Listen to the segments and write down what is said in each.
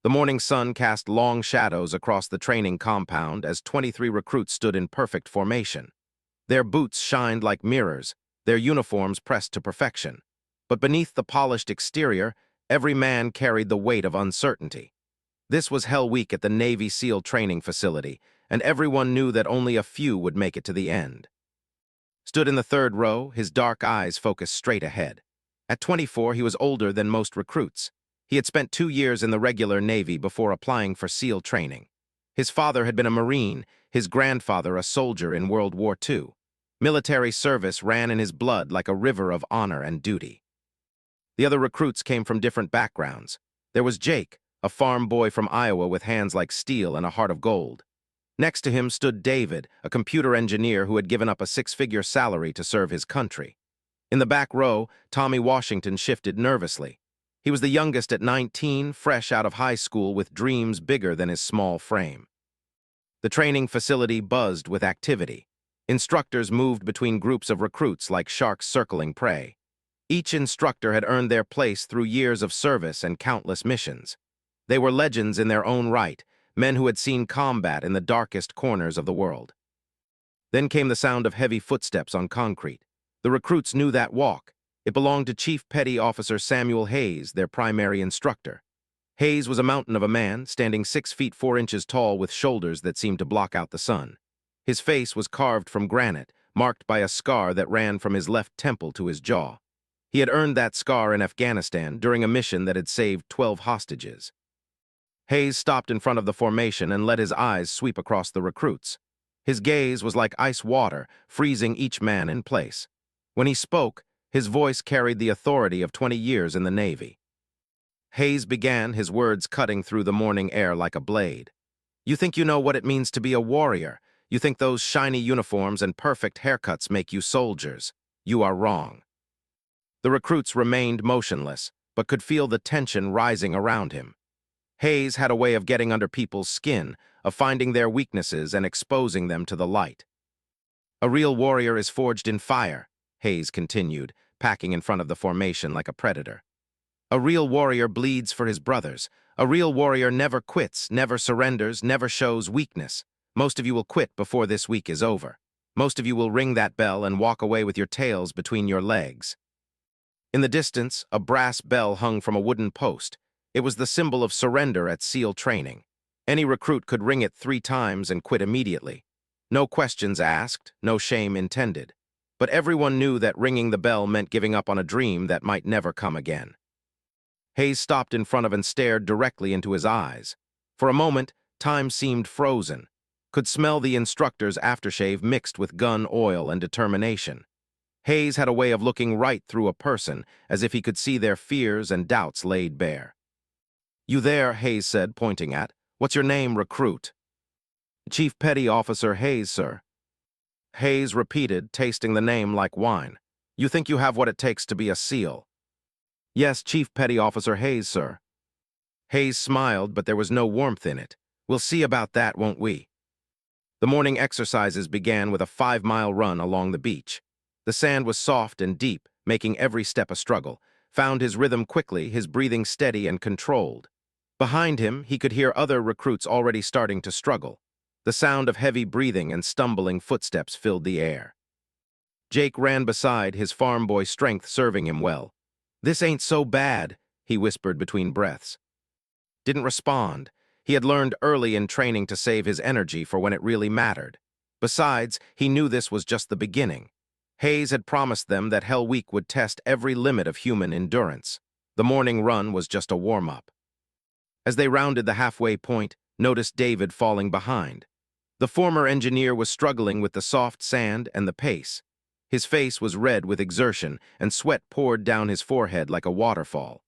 The morning sun cast long shadows across the training compound as 23 recruits stood in perfect formation. Their boots shined like mirrors, their uniforms pressed to perfection. But beneath the polished exterior, every man carried the weight of uncertainty. This was Hell Week at the Navy SEAL training facility, and everyone knew that only a few would make it to the end. Stood in the third row, his dark eyes focused straight ahead. At 24, he was older than most recruits. He had spent 2 years in the regular Navy before applying for SEAL training. His father had been a Marine, his grandfather a soldier in World War II. Military service ran in his blood like a river of honor and duty. The other recruits came from different backgrounds. There was Jake, a farm boy from Iowa with hands like steel and a heart of gold. Next to him stood David, a computer engineer who had given up a 6-figure salary to serve his country. In the back row, Tommy Washington shifted nervously. He was the youngest at 19, fresh out of high school with dreams bigger than his small frame. The training facility buzzed with activity. Instructors moved between groups of recruits like sharks circling prey. Each instructor had earned their place through years of service and countless missions. They were legends in their own right, men who had seen combat in the darkest corners of the world. Then came the sound of heavy footsteps on concrete. The recruits knew that walk. It belonged to Chief Petty Officer Samuel Hayes, their primary instructor. Hayes was a mountain of a man, standing 6 feet 4 inches tall with shoulders that seemed to block out the sun. His face was carved from granite, marked by a scar that ran from his left temple to his jaw. He had earned that scar in Afghanistan during a mission that had saved 12 hostages. Hayes stopped in front of the formation and let his eyes sweep across the recruits. His gaze was like ice water, freezing each man in place. When he spoke, his voice carried the authority of 20 years in the Navy. Hayes began, his words cutting through the morning air like a blade. You think you know what it means to be a warrior. You think those shiny uniforms and perfect haircuts make you soldiers. You are wrong. The recruits remained motionless, but could feel the tension rising around him. Hayes had a way of getting under people's skin, of finding their weaknesses and exposing them to the light. A real warrior is forged in fire, Hayes continued, packing in front of the formation like a predator. A real warrior bleeds for his brothers. A real warrior never quits, never surrenders, never shows weakness. Most of you will quit before this week is over. Most of you will ring that bell and walk away with your tails between your legs. In the distance, a brass bell hung from a wooden post. It was the symbol of surrender at SEAL training. Any recruit could ring it 3 times and quit immediately. No questions asked, no shame intended. But everyone knew that ringing the bell meant giving up on a dream that might never come again. Hayes stopped in front of and stared directly into his eyes. For a moment, time seemed frozen. Could smell the instructor's aftershave mixed with gun oil and determination. Hayes had a way of looking right through a person, as if he could see their fears and doubts laid bare. You there, Hayes said, pointing at. What's your name, recruit? Chief Petty Officer Hayes, sir. Hayes repeated, tasting the name like wine. You think you have what it takes to be a SEAL? Yes, Chief Petty Officer Hayes, sir. Hayes smiled, but there was no warmth in it. We'll see about that, won't we? The morning exercises began with a 5-mile run along the beach. The sand was soft and deep, making every step a struggle. Found his rhythm quickly, his breathing steady and controlled. Behind him, he could hear other recruits already starting to struggle. The sound of heavy breathing and stumbling footsteps filled the air. Jake ran beside, his farm boy strength serving him well. This ain't so bad, he whispered between breaths. Didn't respond. He had learned early in training to save his energy for when it really mattered. Besides, he knew this was just the beginning. Hayes had promised them that Hell Week would test every limit of human endurance. The morning run was just a warm-up. As they rounded the halfway point, noticed David falling behind. The former engineer was struggling with the soft sand and the pace. His face was red with exertion, and sweat poured down his forehead like a waterfall.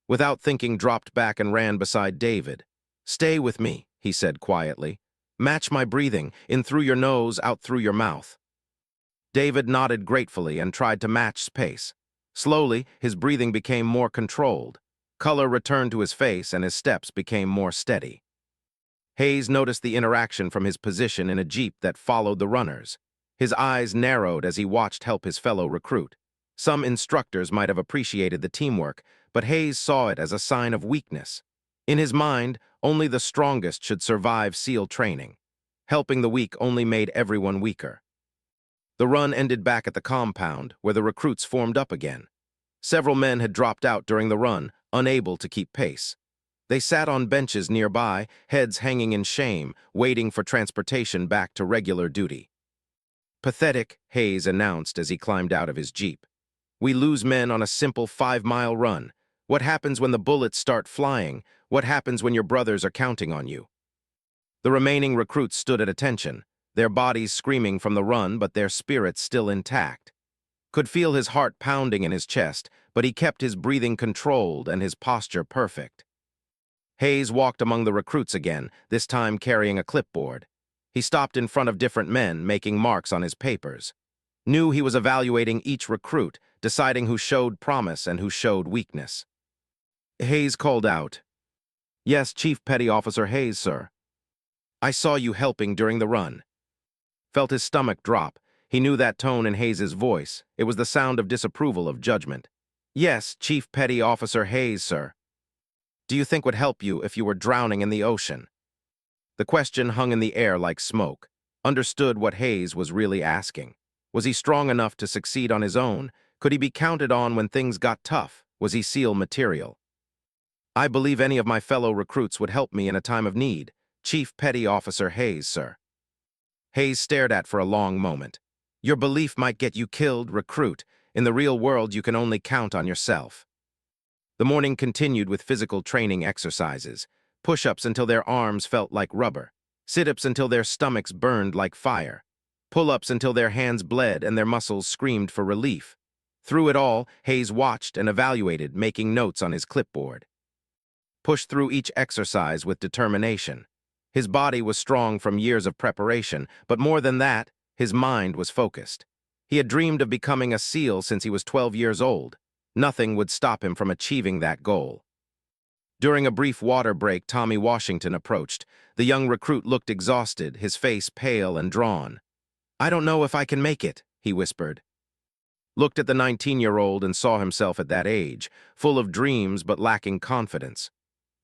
Without thinking, dropped back and ran beside David. Stay with me, he said quietly. Match my breathing, in through your nose, out through your mouth. David nodded gratefully and tried to match pace. Slowly, his breathing became more controlled. Color returned to his face and his steps became more steady. Hayes noticed the interaction from his position in a jeep that followed the runners. His eyes narrowed as he watched help his fellow recruit. Some instructors might have appreciated the teamwork, but Hayes saw it as a sign of weakness. In his mind, only the strongest should survive SEAL training. Helping the weak only made everyone weaker. The run ended back at the compound, where the recruits formed up again. Several men had dropped out during the run, unable to keep pace. They sat on benches nearby, heads hanging in shame, waiting for transportation back to regular duty. Pathetic, Hayes announced as he climbed out of his jeep. We lose men on a simple 5-mile run. What happens when the bullets start flying? What happens when your brothers are counting on you? The remaining recruits stood at attention, their bodies screaming from the run but their spirits still intact. Could feel his heart pounding in his chest, but he kept his breathing controlled and his posture perfect. Hayes walked among the recruits again, this time carrying a clipboard. He stopped in front of different men, making marks on his papers. Knew he was evaluating each recruit, deciding who showed promise and who showed weakness. Hayes called out, "Yes, Chief Petty Officer Hayes, sir. I saw you helping during the run." Felt his stomach drop. He knew that tone in Hayes's voice. It was the sound of disapproval, of judgment. "Yes, Chief Petty Officer Hayes, sir. Do you think would help you if you were drowning in the ocean?" The question hung in the air like smoke. Understood what Hayes was really asking. Was he strong enough to succeed on his own? Could he be counted on when things got tough? Was he SEAL material? "I believe any of my fellow recruits would help me in a time of need. Chief Petty Officer Hayes, sir." Hayes stared at for a long moment. "Your belief might get you killed, recruit. In the real world, you can only count on yourself." The morning continued with physical training exercises. Push-ups until their arms felt like rubber. Sit-ups until their stomachs burned like fire. Pull-ups until their hands bled and their muscles screamed for relief. Through it all, Hayes watched and evaluated, making notes on his clipboard. Pushed through each exercise with determination. His body was strong from years of preparation, but more than that, his mind was focused. He had dreamed of becoming a SEAL since he was 12 years old. Nothing would stop him from achieving that goal. During a brief water break, Tommy Washington approached. The young recruit looked exhausted, his face pale and drawn. "I don't know if I can make it," he whispered. Looked at the 19-year-old and saw himself at that age, full of dreams but lacking confidence.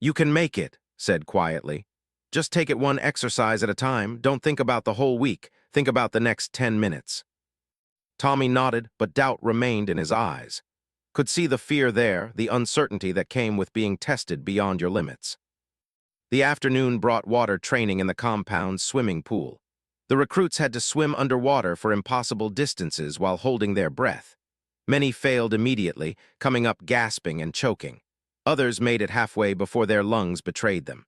"You can make it," said quietly. "Just take it one exercise at a time. Don't think about the whole week. Think about the next 10 minutes. Tommy nodded, but doubt remained in his eyes. Could see the fear there, the uncertainty that came with being tested beyond your limits. The afternoon brought water training in the compound's swimming pool. The recruits had to swim underwater for impossible distances while holding their breath. Many failed immediately, coming up gasping and choking. Others made it halfway before their lungs betrayed them.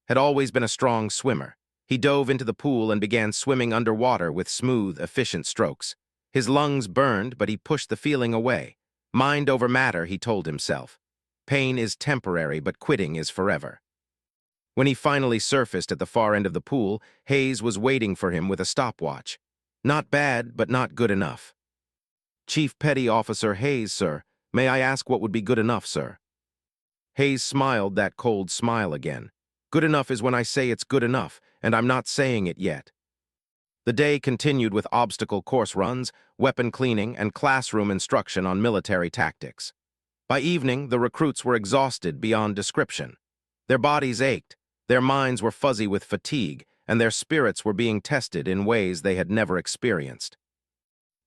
Had always been a strong swimmer. He dove into the pool and began swimming underwater with smooth, efficient strokes. His lungs burned, but he pushed the feeling away. Mind over matter, he told himself. Pain is temporary, but quitting is forever. When he finally surfaced at the far end of the pool, Hayes was waiting for him with a stopwatch. "Not bad, but not good enough." "Chief Petty Officer Hayes, sir. May I ask what would be good enough, sir?" Hayes smiled that cold smile again. "Good enough is when I say it's good enough, and I'm not saying it yet." The day continued with obstacle course runs, weapon cleaning, and classroom instruction on military tactics. By evening, the recruits were exhausted beyond description. Their bodies ached, their minds were fuzzy with fatigue, and their spirits were being tested in ways they had never experienced.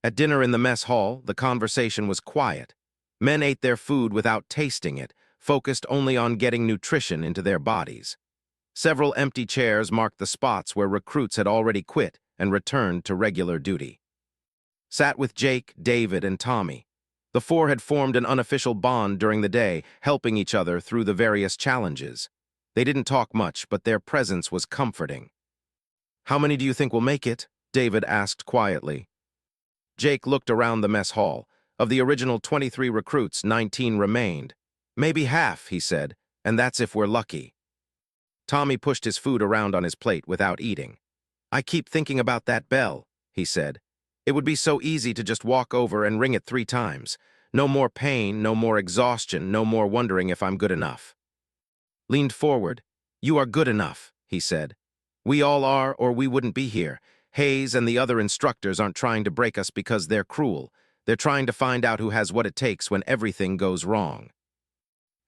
At dinner in the mess hall, the conversation was quiet. Men ate their food without tasting it, focused only on getting nutrition into their bodies. Several empty chairs marked the spots where recruits had already quit and returned to regular duty. Sat with Jake, David, and Tommy. The four had formed an unofficial bond during the day, helping each other through the various challenges. They didn't talk much, but their presence was comforting. "How many do you think will make it?" David asked quietly. Jake looked around the mess hall. Of the original 23 recruits, 19 remained. "Maybe half," he said, "and that's if we're lucky." Tommy pushed his food around on his plate without eating. "I keep thinking about that bell," he said. "It would be so easy to just walk over and ring it 3 times. No more pain, no more exhaustion, no more wondering if I'm good enough." Leaned forward. "You are good enough," he said. "We all are, or we wouldn't be here. Hayes and the other instructors aren't trying to break us because they're cruel. They're trying to find out who has what it takes when everything goes wrong."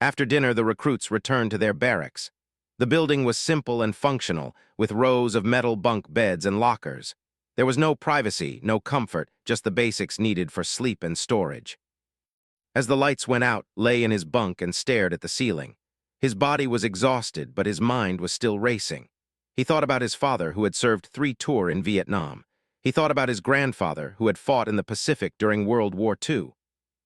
After dinner, the recruits returned to their barracks. The building was simple and functional, with rows of metal bunk beds and lockers. There was no privacy, no comfort, just the basics needed for sleep and storage. As the lights went out, lay in his bunk and stared at the ceiling. His body was exhausted, but his mind was still racing. He thought about his father, who had served 3 tours in Vietnam. He thought about his grandfather, who had fought in the Pacific during World War II.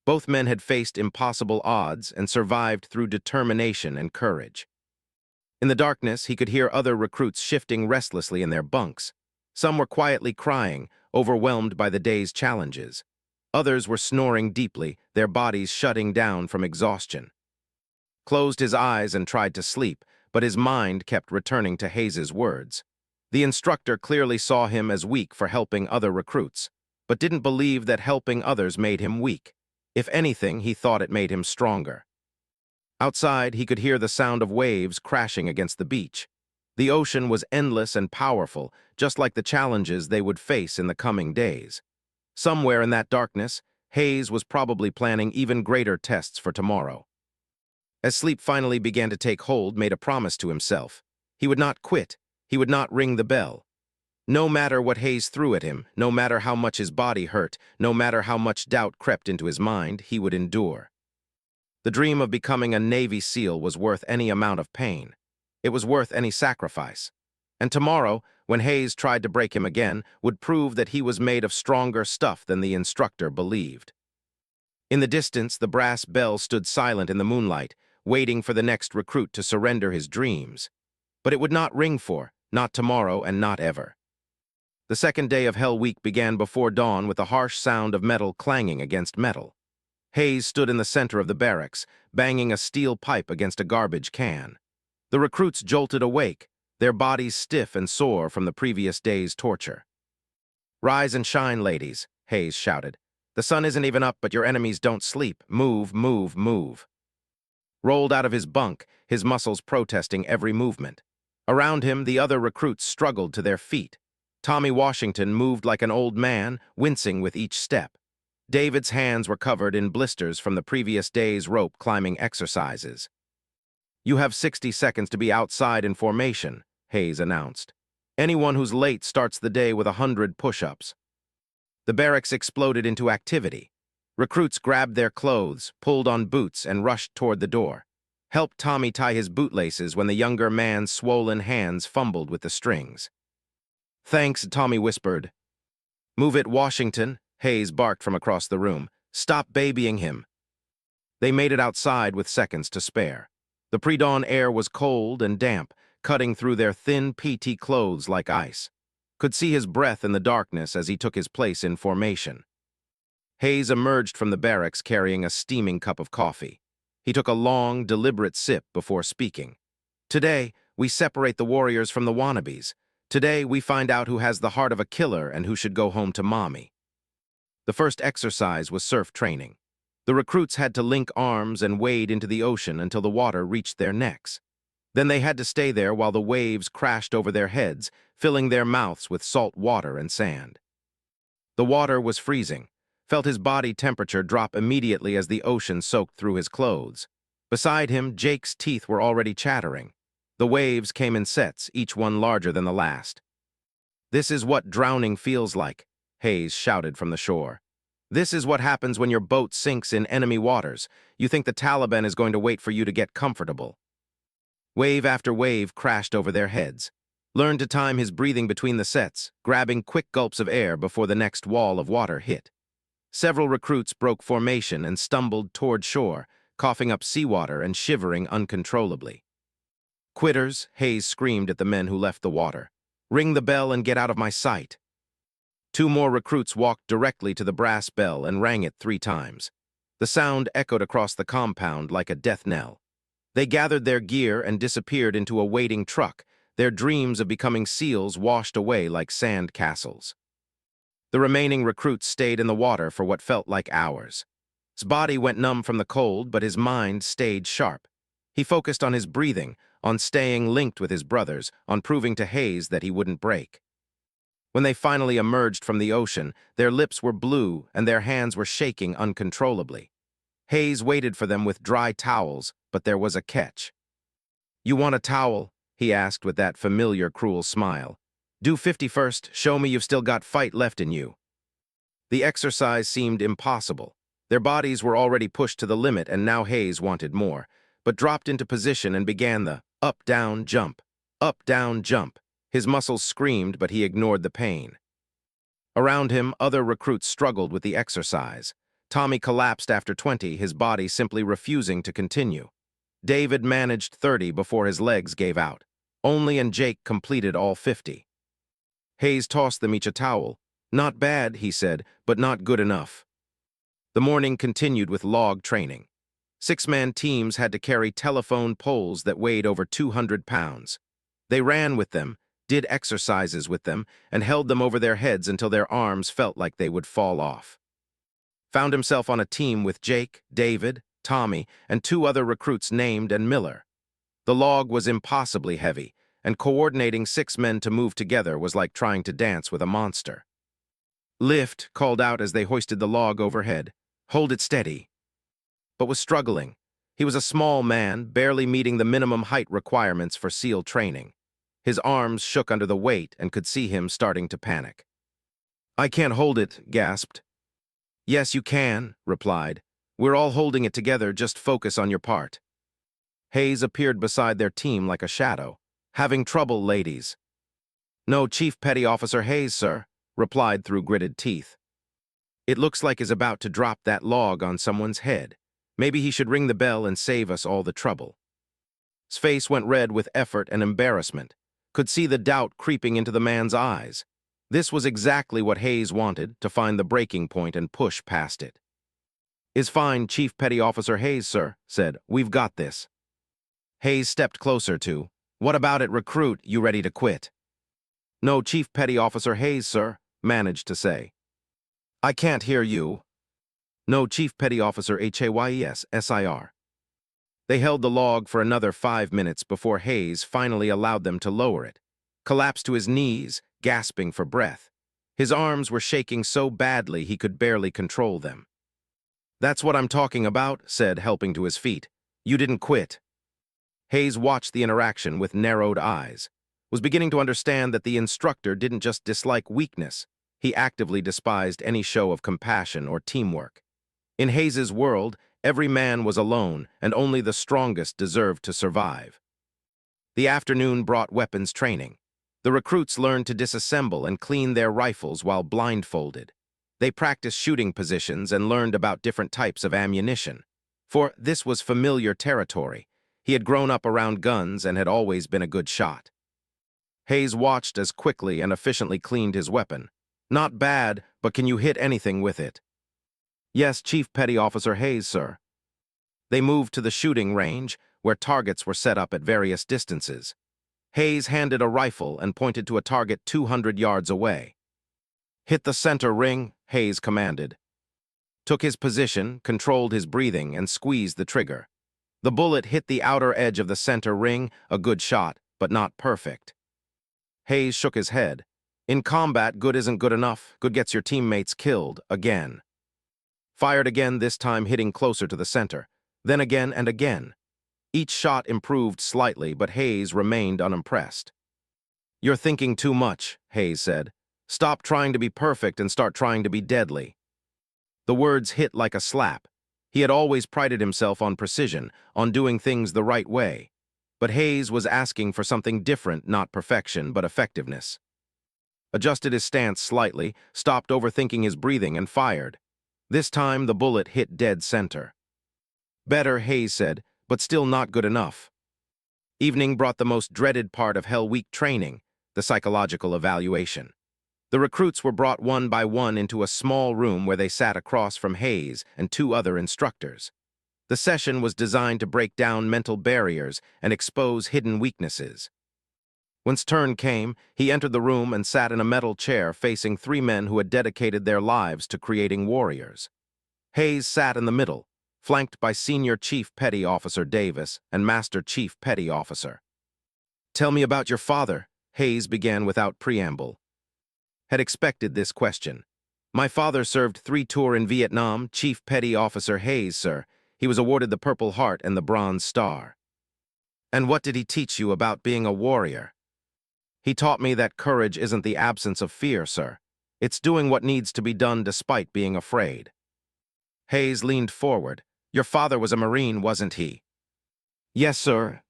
Both men had faced impossible odds and survived through determination and courage. In the darkness, he could hear other recruits shifting restlessly in their bunks. Some were quietly crying, overwhelmed by the day's challenges. Others were snoring deeply, their bodies shutting down from exhaustion. Closed his eyes and tried to sleep, but his mind kept returning to Hayes's words. The instructor clearly saw him as weak for helping other recruits, but didn't believe that helping others made him weak. If anything, he thought it made him stronger. Outside, he could hear the sound of waves crashing against the beach. The ocean was endless and powerful, just like the challenges they would face in the coming days. Somewhere in that darkness, Hayes was probably planning even greater tests for tomorrow. As sleep finally began to take hold, made a promise to himself. He would not quit. He would not ring the bell. No matter what Hayes threw at him, no matter how much his body hurt, no matter how much doubt crept into his mind, he would endure. The dream of becoming a Navy SEAL was worth any amount of pain. It was worth any sacrifice. And tomorrow, when Hayes tried to break him again, would prove that he was made of stronger stuff than the instructor believed. In the distance, the brass bell stood silent in the moonlight, waiting for the next recruit to surrender his dreams. But it would not ring not tomorrow and not ever. The second day of Hell Week began before dawn with the harsh sound of metal clanging against metal. Hayes stood in the center of the barracks, banging a steel pipe against a garbage can. The recruits jolted awake, their bodies stiff and sore from the previous day's torture. "Rise and shine, ladies," Hayes shouted. "The sun isn't even up, but your enemies don't sleep. Move, move, move." Rolled out of his bunk, his muscles protesting every movement. Around him, the other recruits struggled to their feet. Tommy Washington moved like an old man, wincing with each step. David's hands were covered in blisters from the previous day's rope climbing exercises. "You have 60 seconds to be outside in formation," Hayes announced. "Anyone who's late starts the day with 100 push-ups." The barracks exploded into activity. Recruits grabbed their clothes, pulled on boots, and rushed toward the door. Helped Tommy tie his bootlaces when the younger man's swollen hands fumbled with the strings. "Thanks," Tommy whispered. "Move it, Washington," Hayes barked from across the room. "Stop babying him." They made it outside with seconds to spare. The pre-dawn air was cold and damp, cutting through their thin PT clothes like ice. Could see his breath in the darkness as he took his place in formation. Hayes emerged from the barracks carrying a steaming cup of coffee. He took a long, deliberate sip before speaking. "Today, we separate the warriors from the wannabes. Today, we find out who has the heart of a killer and who should go home to mommy." The first exercise was surf training. The recruits had to link arms and wade into the ocean until the water reached their necks. Then they had to stay there while the waves crashed over their heads, filling their mouths with salt water and sand. The water was freezing. Felt his body temperature drop immediately as the ocean soaked through his clothes. Beside him, Jake's teeth were already chattering. The waves came in sets, each one larger than the last. "This is what drowning feels like," Hayes shouted from the shore. "This is what happens when your boat sinks in enemy waters. You think the Taliban is going to wait for you to get comfortable." Wave after wave crashed over their heads. Learned to time his breathing between the sets, grabbing quick gulps of air before the next wall of water hit. Several recruits broke formation and stumbled toward shore, coughing up seawater and shivering uncontrollably. "Quitters," Hayes screamed at the men who left the water. "Ring the bell and get out of my sight." 2 more recruits walked directly to the brass bell and rang it 3 times. The sound echoed across the compound like a death knell. They gathered their gear and disappeared into a waiting truck, their dreams of becoming SEALs washed away like sand castles. The remaining recruits stayed in the water for what felt like hours. His body went numb from the cold, but his mind stayed sharp. He focused on his breathing, on staying linked with his brothers, on proving to Hayes that he wouldn't break. When they finally emerged from the ocean, their lips were blue and their hands were shaking uncontrollably. Hayes waited for them with dry towels, but there was a catch. "You want a towel?" he asked with that familiar, cruel smile. "Do 50 first, show me you've still got fight left in you." The exercise seemed impossible. Their bodies were already pushed to the limit, and now Hayes wanted more, but dropped into position and began the up, down, jump. His muscles screamed, but he ignored the pain. Around him, other recruits struggled with the exercise. Tommy collapsed after 20, his body simply refusing to continue. David managed 30 before his legs gave out. Only and Jake completed all 50. Hayes tossed them each a towel. "Not bad," he said, "but not good enough." The morning continued with log training. 6-man teams had to carry telephone poles that weighed over 200 pounds. They ran with them, did exercises with them, and held them over their heads until their arms felt like they would fall off. Found himself on a team with Jake, David, Tommy, and 2 other recruits named and Miller. The log was impossibly heavy, and coordinating 6 men to move together was like trying to dance with a monster. "Lift," called out as they hoisted the log overhead. "Hold it steady." But was struggling. He was a small man, barely meeting the minimum height requirements for SEAL training. His arms shook under the weight and could see him starting to panic. "I can't hold it," gasped. "Yes, you can," replied. "We're all holding it together, just focus on your part." Hayes appeared beside their team like a shadow. "Having trouble, ladies?" "No, Chief Petty Officer Hayes, sir," replied through gritted teeth. "It looks like he's about to drop that log on someone's head. Maybe he should ring the bell and save us all the trouble." His face went red with effort and embarrassment. Could see the doubt creeping into the man's eyes. This was exactly what Hayes wanted, to find the breaking point and push past it. "Is fine, Chief Petty Officer Hayes, sir," said. "We've got this." Hayes stepped closer to. "What about it, recruit? You ready to quit?" "No, Chief Petty Officer Hayes, sir," managed to say. "I can't hear you." "No, Chief Petty Officer Hayes, SIR." They held the log for another 5 minutes before Hayes finally allowed them to lower it. Collapsed to his knees, gasping for breath. His arms were shaking so badly he could barely control them. "That's what I'm talking about," said, helping to his feet. "You didn't quit." Hayes watched the interaction with narrowed eyes, was beginning to understand that the instructor didn't just dislike weakness, he actively despised any show of compassion or teamwork. In Hayes's world, every man was alone, and only the strongest deserved to survive. The afternoon brought weapons training. The recruits learned to disassemble and clean their rifles while blindfolded. They practiced shooting positions and learned about different types of ammunition. For this was familiar territory. He had grown up around guns and had always been a good shot. Hayes watched as quickly and efficiently cleaned his weapon. "Not bad, but can you hit anything with it?" "Yes, Chief Petty Officer Hayes, sir." They moved to the shooting range, where targets were set up at various distances. Hayes handed a rifle and pointed to a target 200 yards away. "Hit the center ring," Hayes commanded. Took his position, controlled his breathing, and squeezed the trigger. The bullet hit the outer edge of the center ring, a good shot, but not perfect. Hayes shook his head. "In combat, good isn't good enough. Good gets your teammates killed, again." Fired again, this time hitting closer to the center. Then again and again. Each shot improved slightly, but Hayes remained unimpressed. "You're thinking too much," Hayes said. "Stop trying to be perfect and start trying to be deadly." The words hit like a slap. He had always prided himself on precision, on doing things the right way. But Hayes was asking for something different, not perfection, but effectiveness. Adjusted his stance slightly, stopped overthinking his breathing, and fired. This time, the bullet hit dead center. "Better," Hayes said, "but still not good enough." Evening brought the most dreaded part of Hell Week training, the psychological evaluation. The recruits were brought one by one into a small room where they sat across from Hayes and 2 other instructors. The session was designed to break down mental barriers and expose hidden weaknesses. When's turn came, he entered the room and sat in a metal chair facing 3 men who had dedicated their lives to creating warriors. Hayes sat in the middle, flanked by Senior Chief Petty Officer Davis and Master Chief Petty Officer. "Tell me about your father," Hayes began without preamble. Had expected this question. "My father served 3 tours in Vietnam, Chief Petty Officer Hayes, sir. He was awarded the Purple Heart and the Bronze Star. And what did he teach you about being a warrior? He taught me that courage isn't the absence of fear, sir. It's doing what needs to be done despite being afraid. Hayes leaned forward. Your father was a Marine, wasn't he? Yes, sir.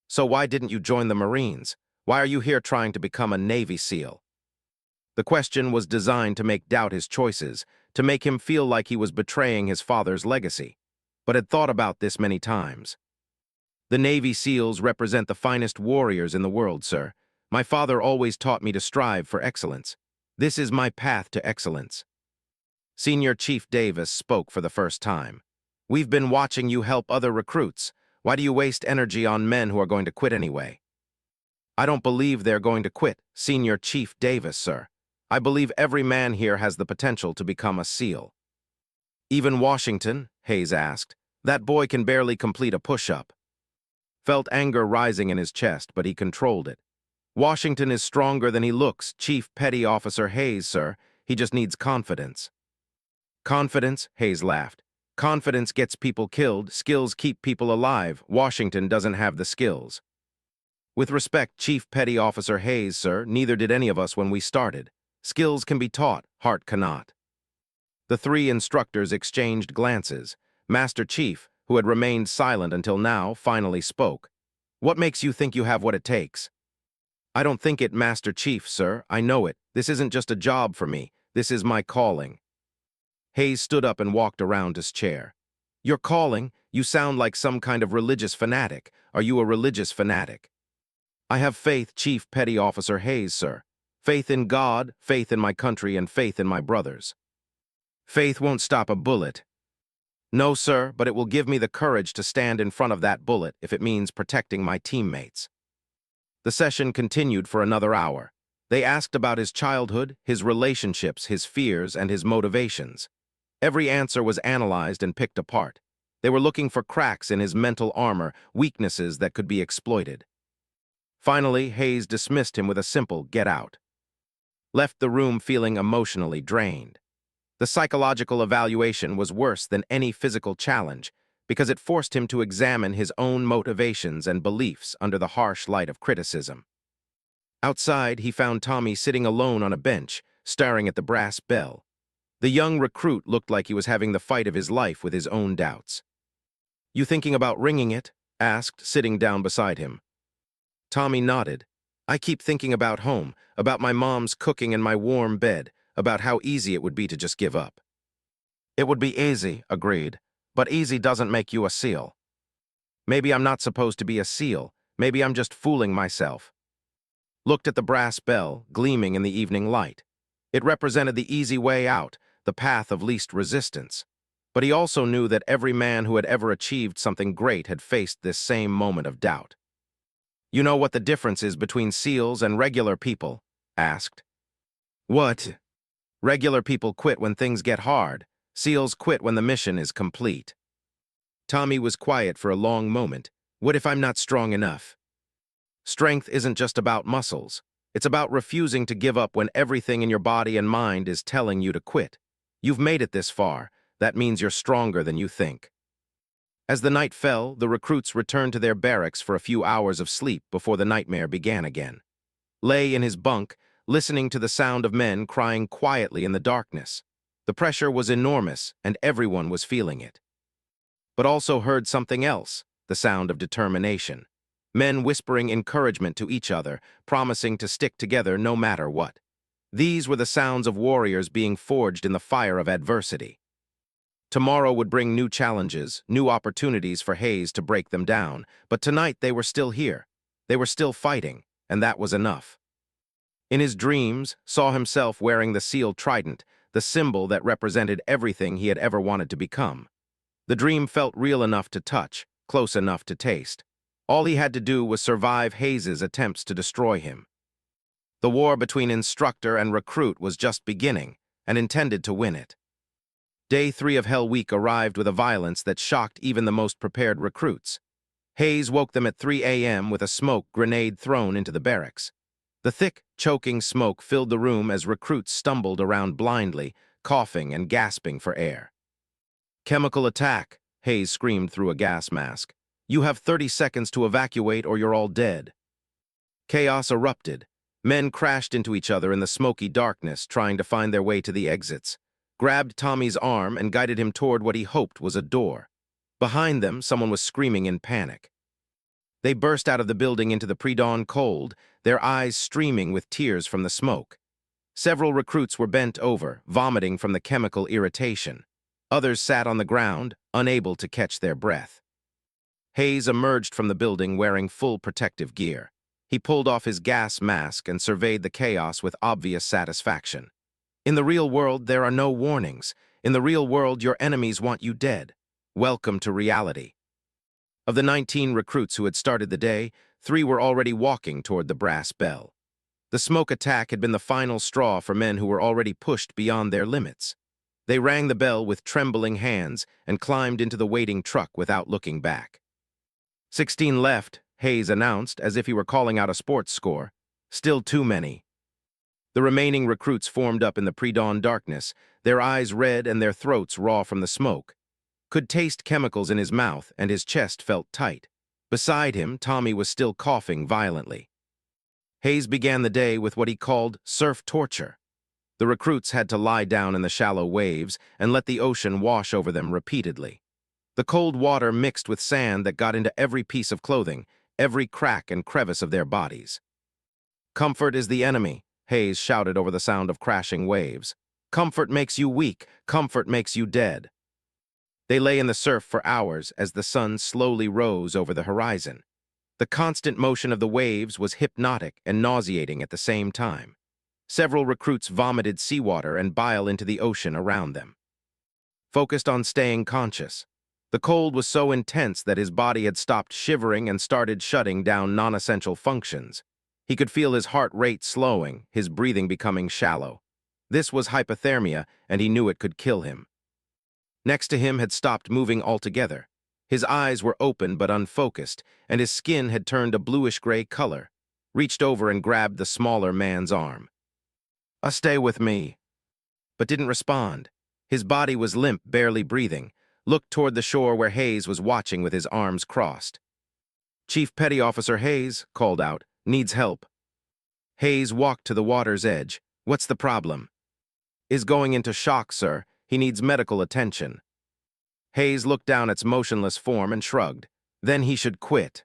So why didn't you join the Marines? Why are you here trying to become a Navy SEAL? The question was designed to make doubt his choices, to make him feel like he was betraying his father's legacy. But had thought about this many times. The Navy SEALs represent the finest warriors in the world, sir. My father always taught me to strive for excellence. This is my path to excellence. Senior Chief Davis spoke for the first time. We've been watching you help other recruits. Why do you waste energy on men who are going to quit anyway? I don't believe they're going to quit, Senior Chief Davis, sir. I believe every man here has the potential to become a SEAL. Even Washington, Hayes asked. That boy can barely complete a push-up. Felt anger rising in his chest, but he controlled it. Washington is stronger than he looks, Chief Petty Officer Hayes, sir. He just needs confidence. Confidence? Hayes laughed. Confidence gets people killed, skills keep people alive. Washington doesn't have the skills. With respect, Chief Petty Officer Hayes, sir, neither did any of us when we started. Skills can be taught, heart cannot. The three instructors exchanged glances. Master Chief, who had remained silent until now, finally spoke. What makes you think you have what it takes? I don't think it, Master Chief, sir. I know it. This isn't just a job for me. This is my calling. Hayes stood up and walked around his chair. Your calling? You sound like some kind of religious fanatic. Are you a religious fanatic? I have faith, Chief Petty Officer Hayes, sir. Faith in God, faith in my country, and faith in my brothers. Faith won't stop a bullet. No, sir, but it will give me the courage to stand in front of that bullet if it means protecting my teammates. The session continued for another hour. They asked about his childhood, his relationships, his fears, and his motivations. Every answer was analyzed and picked apart. They were looking for cracks in his mental armor, weaknesses that could be exploited. Finally, Hayes dismissed him with a simple "get out." Left the room feeling emotionally drained. The psychological evaluation was worse than any physical challenge because it forced him to examine his own motivations and beliefs under the harsh light of criticism. Outside, he found Tommy sitting alone on a bench, staring at the brass bell. The young recruit looked like he was having the fight of his life with his own doubts. You thinking about ringing it? Asked, sitting down beside him. Tommy nodded. I keep thinking about home, about my mom's cooking and my warm bed, about how easy it would be to just give up. It would be easy, agreed, but easy doesn't make you a SEAL. Maybe I'm not supposed to be a SEAL. Maybe I'm just fooling myself. Looked at the brass bell, gleaming in the evening light. It represented the easy way out, the path of least resistance. But he also knew that every man who had ever achieved something great had faced this same moment of doubt. You know what the difference is between SEALs and regular people? Asked. What? Regular people quit when things get hard. SEALs quit when the mission is complete. Tommy was quiet for a long moment. What if I'm not strong enough? Strength isn't just about muscles. It's about refusing to give up when everything in your body and mind is telling you to quit. You've made it this far. That means you're stronger than you think. As the night fell, the recruits returned to their barracks for a few hours of sleep before the nightmare began again. Lay in his bunk, listening to the sound of men crying quietly in the darkness. The pressure was enormous, and everyone was feeling it. But also heard something else, the sound of determination. Men whispering encouragement to each other, promising to stick together no matter what. These were the sounds of warriors being forged in the fire of adversity. Tomorrow would bring new challenges, new opportunities for Hayes to break them down, but tonight they were still here. They were still fighting, and that was enough. In his dreams, saw himself wearing the SEAL trident, the symbol that represented everything he had ever wanted to become. The dream felt real enough to touch, close enough to taste. All he had to do was survive Hayes's attempts to destroy him. The war between instructor and recruit was just beginning, and intended to win it. Day 3 of Hell Week arrived with a violence that shocked even the most prepared recruits. Hayes woke them at 3 a.m. with a smoke grenade thrown into the barracks. The thick, choking smoke filled the room as recruits stumbled around blindly, coughing and gasping for air. Chemical attack, Hayes screamed through a gas mask. "You have 30 seconds to evacuate or you're all dead." Chaos erupted. Men crashed into each other in the smoky darkness, trying to find their way to the exits. Grabbed Tommy's arm and guided him toward what he hoped was a door. Behind them, someone was screaming in panic. They burst out of the building into the pre-dawn cold, their eyes streaming with tears from the smoke. Several recruits were bent over, vomiting from the chemical irritation. Others sat on the ground, unable to catch their breath. Hayes emerged from the building wearing full protective gear. He pulled off his gas mask and surveyed the chaos with obvious satisfaction. In the real world, there are no warnings. In the real world, your enemies want you dead. Welcome to reality. Of the 19 recruits who had started the day, 3 were already walking toward the brass bell. The smoke attack had been the final straw for men who were already pushed beyond their limits. They rang the bell with trembling hands and climbed into the waiting truck without looking back. 16 left, Hayes announced, as if he were calling out a sports score. Still too many. The remaining recruits formed up in the pre-dawn darkness, their eyes red and their throats raw from the smoke. Could taste chemicals in his mouth, and his chest felt tight. Beside him, Tommy was still coughing violently. Hayes began the day with what he called surf torture. The recruits had to lie down in the shallow waves and let the ocean wash over them repeatedly. The cold water mixed with sand that got into every piece of clothing, every crack and crevice of their bodies. "Comfort is the enemy," Hayes shouted over the sound of crashing waves. "Comfort makes you weak. Comfort makes you dead." They lay in the surf for hours as the sun slowly rose over the horizon. The constant motion of the waves was hypnotic and nauseating at the same time. Several recruits vomited seawater and bile into the ocean around them. Focused on staying conscious. The cold was so intense that his body had stopped shivering and started shutting down non-essential functions. He could feel his heart rate slowing, his breathing becoming shallow. This was hypothermia, and he knew it could kill him. Next to him had stopped moving altogether. His eyes were open but unfocused, and his skin had turned a bluish-gray color. Reached over and grabbed the smaller man's arm. "Stay with me," but didn't respond. His body was limp, barely breathing. Looked toward the shore where Hayes was watching with his arms crossed. "Chief Petty Officer Hayes," called out, "needs help." Hayes walked to the water's edge. "What's the problem?" "Is going into shock, sir. He needs medical attention." Hayes looked down its motionless form and shrugged. Then he should quit.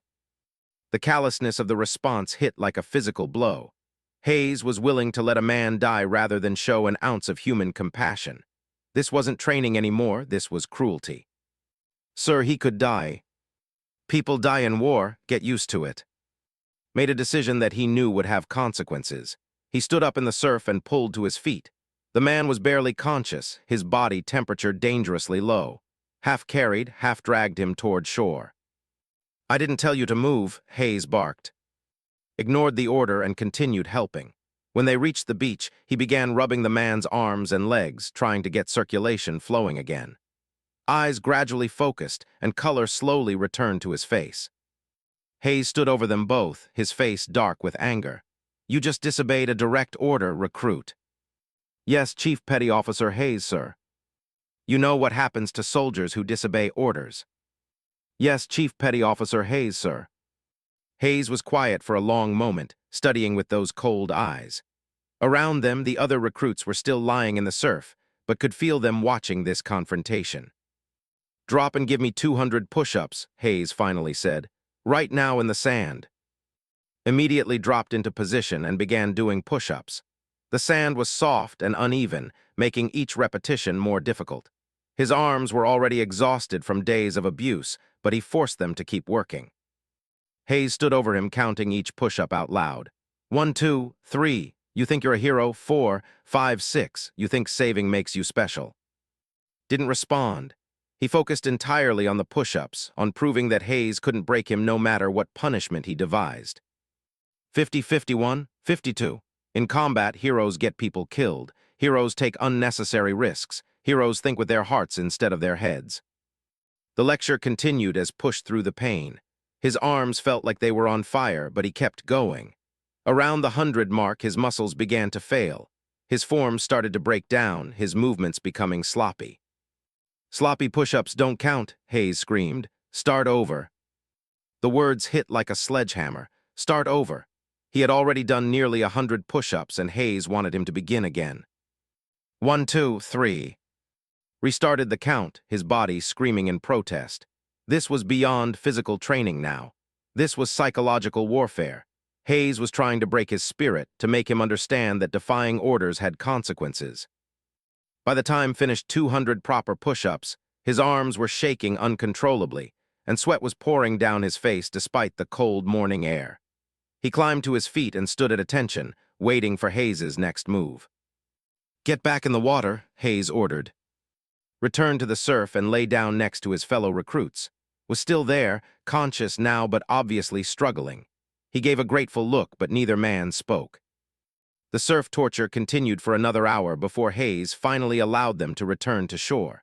The callousness of the response hit like a physical blow. Hayes was willing to let a man die rather than show an ounce of human compassion. This wasn't training anymore, this was cruelty. "Sir, he could die. People die in war, get used to it." Made a decision that he knew would have consequences. He stood up in the surf and pulled to his feet. The man was barely conscious, his body temperature dangerously low. Half carried, half dragged him toward shore. "I didn't tell you to move," Hayes barked. Ignored the order and continued helping. When they reached the beach, he began rubbing the man's arms and legs, trying to get circulation flowing again. Eyes gradually focused, and color slowly returned to his face. Hayes stood over them both, his face dark with anger. "You just disobeyed a direct order, recruit." "Yes, Chief Petty Officer Hayes, sir." "You know what happens to soldiers who disobey orders." "Yes, Chief Petty Officer Hayes, sir." Hayes was quiet for a long moment, studying with those cold eyes. Around them, the other recruits were still lying in the surf, but could feel them watching this confrontation. "Drop and give me 200 push-ups," Hayes finally said. "Right now in the sand." Immediately dropped into position and began doing push-ups. The sand was soft and uneven, making each repetition more difficult. His arms were already exhausted from days of abuse, but he forced them to keep working. Hayes stood over him, counting each push-up out loud. 1, 2, 3. You think you're a hero. 4, 5, 6. You think saving makes you special. Didn't respond. He focused entirely on the push-ups, on proving that Hayes couldn't break him no matter what punishment he devised. 50, 51, 52. In combat, heroes get people killed. Heroes take unnecessary risks. Heroes think with their hearts instead of their heads. The lecture continued as pushed through the pain. His arms felt like they were on fire, but he kept going. Around the 100 mark, his muscles began to fail. His form started to break down, his movements becoming sloppy. Sloppy push-ups don't count, Hayes screamed. Start over. The words hit like a sledgehammer. Start over. He had already done nearly 100 push-ups, and Hayes wanted him to begin again. 1, 2, 3. Restarted the count, his body screaming in protest. This was beyond physical training now. This was psychological warfare. Hayes was trying to break his spirit, to make him understand that defying orders had consequences. By the time finished 200 proper push-ups, his arms were shaking uncontrollably, and sweat was pouring down his face despite the cold morning air. He climbed to his feet and stood at attention, waiting for Hayes's next move. Get back in the water, Hayes ordered. Returned to the surf and lay down next to his fellow recruits. Was still there, conscious now but obviously struggling. He gave a grateful look, but neither man spoke. The surf torture continued for another hour before Hayes finally allowed them to return to shore.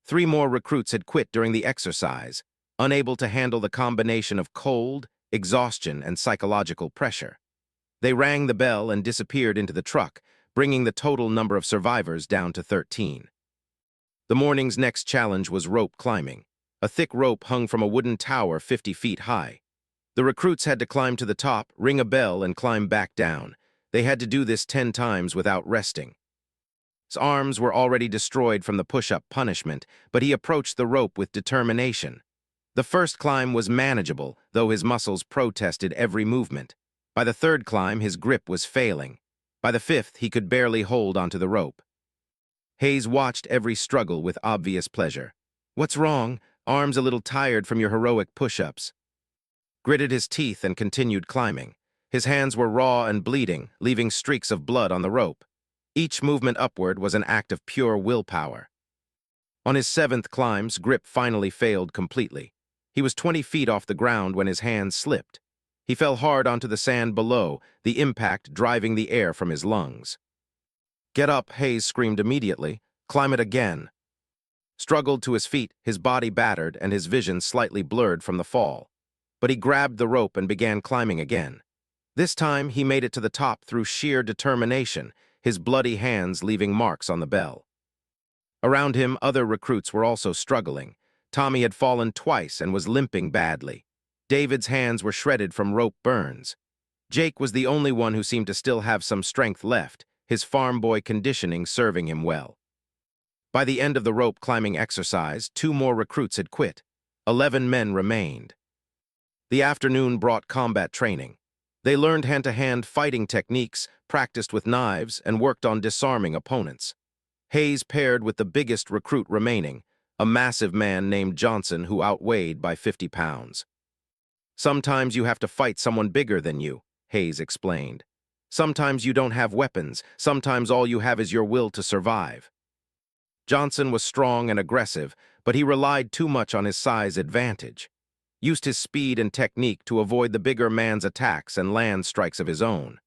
3 more recruits had quit during the exercise, unable to handle the combination of cold, exhaustion, and psychological pressure. They rang the bell and disappeared into the truck, bringing the total number of survivors down to 13. The morning's next challenge was rope climbing. A thick rope hung from a wooden tower 50 feet high. The recruits had to climb to the top, ring a bell, and climb back down. They had to do this 10 times without resting. His arms were already destroyed from the push-up punishment, but he approached the rope with determination. The first climb was manageable, though his muscles protested every movement. By the 3rd climb, his grip was failing. By the 5th, he could barely hold onto the rope. Hayes watched every struggle with obvious pleasure. What's wrong? Arms a little tired from your heroic push-ups. Gritted his teeth and continued climbing. His hands were raw and bleeding, leaving streaks of blood on the rope. Each movement upward was an act of pure willpower. On his 7th climb's grip finally failed completely. He was 20 feet off the ground when his hands slipped. He fell hard onto the sand below, the impact driving the air from his lungs. Get up, Hayes screamed immediately. Climb it again. Struggled to his feet, his body battered and his vision slightly blurred from the fall. But he grabbed the rope and began climbing again. This time, he made it to the top through sheer determination, his bloody hands leaving marks on the bell. Around him, other recruits were also struggling. Tommy had fallen twice and was limping badly. David's hands were shredded from rope burns. Jake was the only one who seemed to still have some strength left, his farm boy conditioning serving him well. By the end of the rope climbing exercise, 2 more recruits had quit. 11 men remained. The afternoon brought combat training. They learned hand-to-hand fighting techniques, practiced with knives, and worked on disarming opponents. Hayes paired with the biggest recruit remaining, a massive man named Johnson who outweighed by 50 pounds. Sometimes you have to fight someone bigger than you, Hayes explained. Sometimes you don't have weapons, sometimes all you have is your will to survive. Johnson was strong and aggressive, but he relied too much on his size advantage. Used his speed and technique to avoid the bigger man's attacks and land strikes of his own.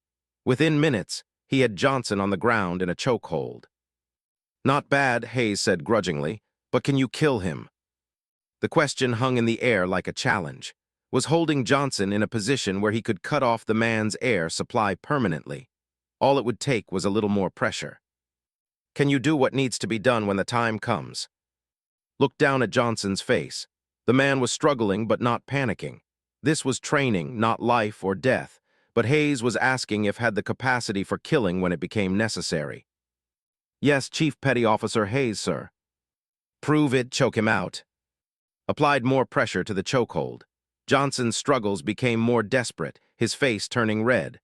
Within minutes, he had Johnson on the ground in a chokehold. Not bad, Hayes said grudgingly, but can you kill him? The question hung in the air like a challenge. Was holding Johnson in a position where he could cut off the man's air supply permanently? All it would take was a little more pressure. Can you do what needs to be done when the time comes? Looked down at Johnson's face. The man was struggling but not panicking. This was training, not life or death, but Hayes was asking if had the capacity for killing when it became necessary. Yes, Chief Petty Officer Hayes, sir. Prove it, choke him out. Applied more pressure to the chokehold. Johnson's struggles became more desperate, his face turning red.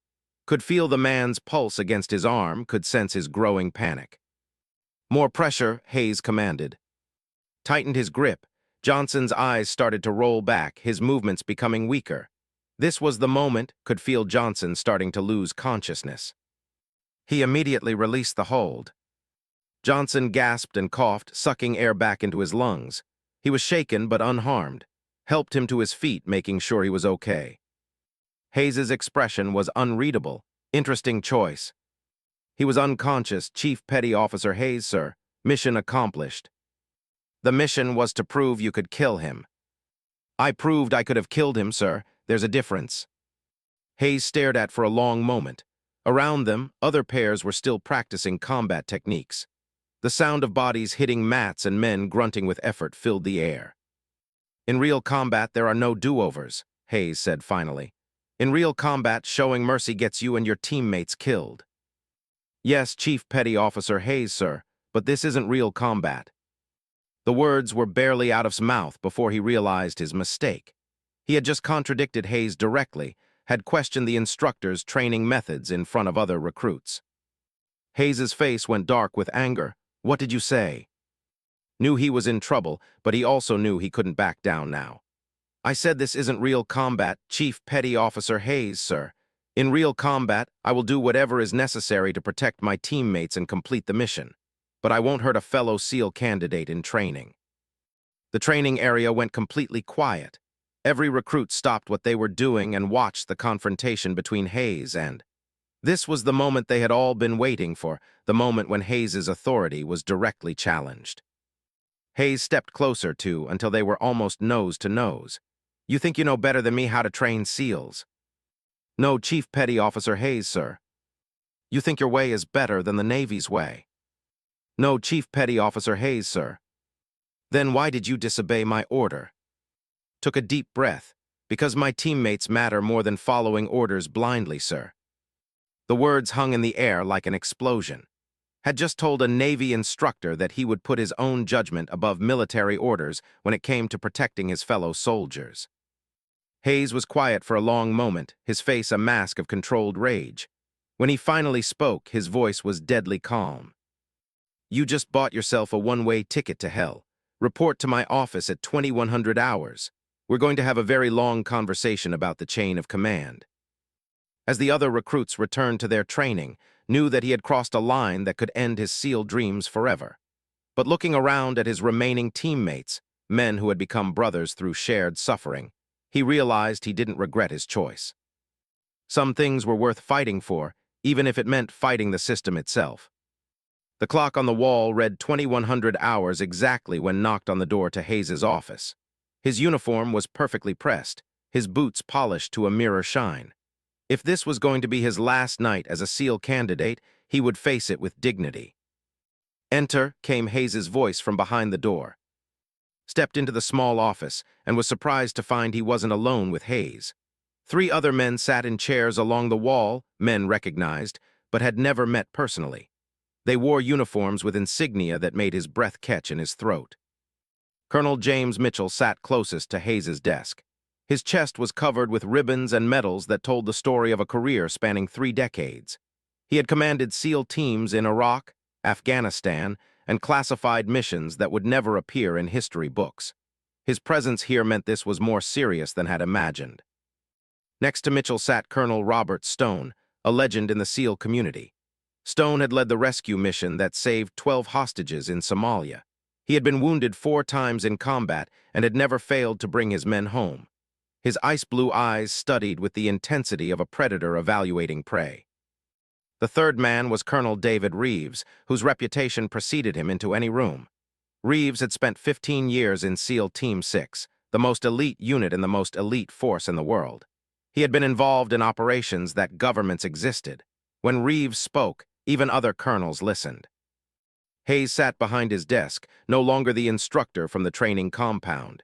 Could feel the man's pulse against his arm, could sense his growing panic. More pressure, Hayes commanded. Tightened his grip. Johnson's eyes started to roll back, his movements becoming weaker. This was the moment, could feel Johnson starting to lose consciousness. He immediately released the hold. Johnson gasped and coughed, sucking air back into his lungs. He was shaken but unharmed. Helped him to his feet, making sure he was okay. Hayes's expression was unreadable. Interesting choice. He was unconscious, Chief Petty Officer Hayes, sir. Mission accomplished. The mission was to prove you could kill him. I proved I could have killed him, sir. There's a difference. Hayes stared at for a long moment. Around them, other pairs were still practicing combat techniques. The sound of bodies hitting mats and men grunting with effort filled the air. "In real combat, there are no do-overs," Hayes said finally. "In real combat, showing mercy gets you and your teammates killed." "Yes, Chief Petty Officer Hayes, sir, but this isn't real combat." The words were barely out of his mouth before he realized his mistake. He had just contradicted Hayes directly, had questioned the instructor's training methods in front of other recruits. Hayes's face went dark with anger. "What did you say?" Knew he was in trouble, but he also knew he couldn't back down now. "I said this isn't real combat, Chief Petty Officer Hayes, sir. In real combat, I will do whatever is necessary to protect my teammates and complete the mission. But I won't hurt a fellow SEAL candidate in training." The training area went completely quiet. Every recruit stopped what they were doing and watched the confrontation between Hayes and... This was the moment they had all been waiting for, the moment when Hayes's authority was directly challenged. Hayes stepped closer until they were almost nose to nose. "You think you know better than me how to train SEALs?" "No, Chief Petty Officer Hayes, sir." "You think your way is better than the Navy's way?" "No, Chief Petty Officer Hayes, sir." "Then why did you disobey my order?" Took a deep breath. "Because my teammates matter more than following orders blindly, sir." The words hung in the air like an explosion. Had just told a Navy instructor that he would put his own judgment above military orders when it came to protecting his fellow soldiers. Hayes was quiet for a long moment, his face a mask of controlled rage. When he finally spoke, his voice was deadly calm. "You just bought yourself a one-way ticket to hell. Report to my office at 2100 hours. We're going to have a very long conversation about the chain of command." As the other recruits returned to their training, knew that he had crossed a line that could end his SEAL dreams forever. But looking around at his remaining teammates, men who had become brothers through shared suffering, he realized he didn't regret his choice. Some things were worth fighting for, even if it meant fighting the system itself. The clock on the wall read 2100 hours exactly when knocked on the door to Hayes's office. His uniform was perfectly pressed, his boots polished to a mirror shine. If this was going to be his last night as a SEAL candidate, he would face it with dignity. "Enter," came Hayes's voice from behind the door. Stepped into the small office and was surprised to find he wasn't alone with Hayes. 3 other men sat in chairs along the wall, men recognized, but had never met personally. They wore uniforms with insignia that made his breath catch in his throat. Colonel James Mitchell sat closest to Hayes's desk. His chest was covered with ribbons and medals that told the story of a career spanning 3 decades. He had commanded SEAL teams in Iraq, Afghanistan, and classified missions that would never appear in history books. His presence here meant this was more serious than had imagined. Next to Mitchell sat Colonel Robert Stone, a legend in the SEAL community. Stone had led the rescue mission that saved 12 hostages in Somalia. He had been wounded 4 times in combat and had never failed to bring his men home. His ice-blue eyes studied with the intensity of a predator evaluating prey. The third man was Colonel David Reeves, whose reputation preceded him into any room. Reeves had spent 15 years in SEAL Team 6, the most elite unit and the most elite force in the world. He had been involved in operations that governments existed. When Reeves spoke, even other colonels listened. Hayes sat behind his desk, no longer the instructor from the training compound.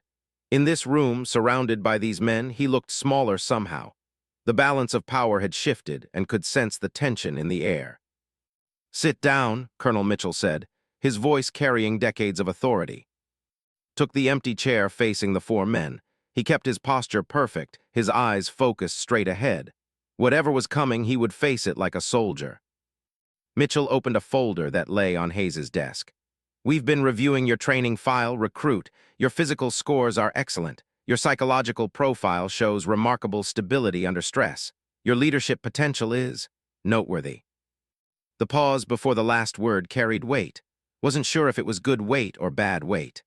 In this room, surrounded by these men, he looked smaller somehow. The balance of power had shifted and could sense the tension in the air. "Sit down," Colonel Mitchell said, his voice carrying decades of authority. Took the empty chair facing the 4 men. He kept his posture perfect, his eyes focused straight ahead. Whatever was coming, he would face it like a soldier. Mitchell opened a folder that lay on Hayes's desk. "We've been reviewing your training file, recruit. Your physical scores are excellent. Your psychological profile shows remarkable stability under stress. Your leadership potential is noteworthy." The pause before the last word carried weight. Wasn't sure if it was good weight or bad weight.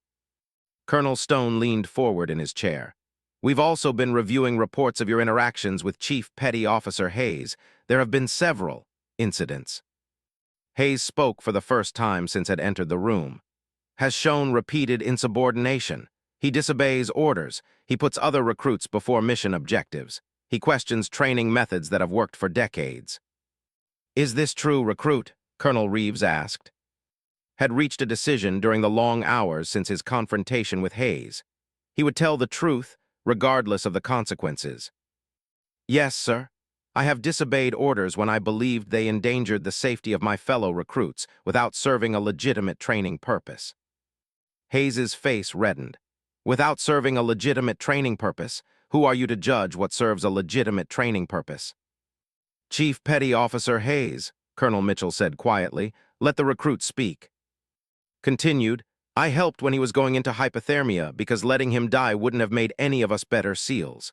Colonel Stone leaned forward in his chair. "We've also been reviewing reports of your interactions with Chief Petty Officer Hayes. There have been several incidents." Hayes spoke for the first time since had entered the room. "Has shown repeated insubordination. He disobeys orders. He puts other recruits before mission objectives. He questions training methods that have worked for decades." "Is this true, recruit?" Colonel Reeves asked. had reached a decision during the long hours since his confrontation with Hayes. He would tell the truth, regardless of the consequences. Yes, sir. I have disobeyed orders when I believed they endangered the safety of my fellow recruits without serving a legitimate training purpose. Hayes's face reddened. Without serving a legitimate training purpose, who are you to judge what serves a legitimate training purpose? Chief Petty Officer Hayes, Colonel Mitchell said quietly. Let the recruit speak. Continued, I helped when he was going into hypothermia because letting him die wouldn't have made any of us better SEALs.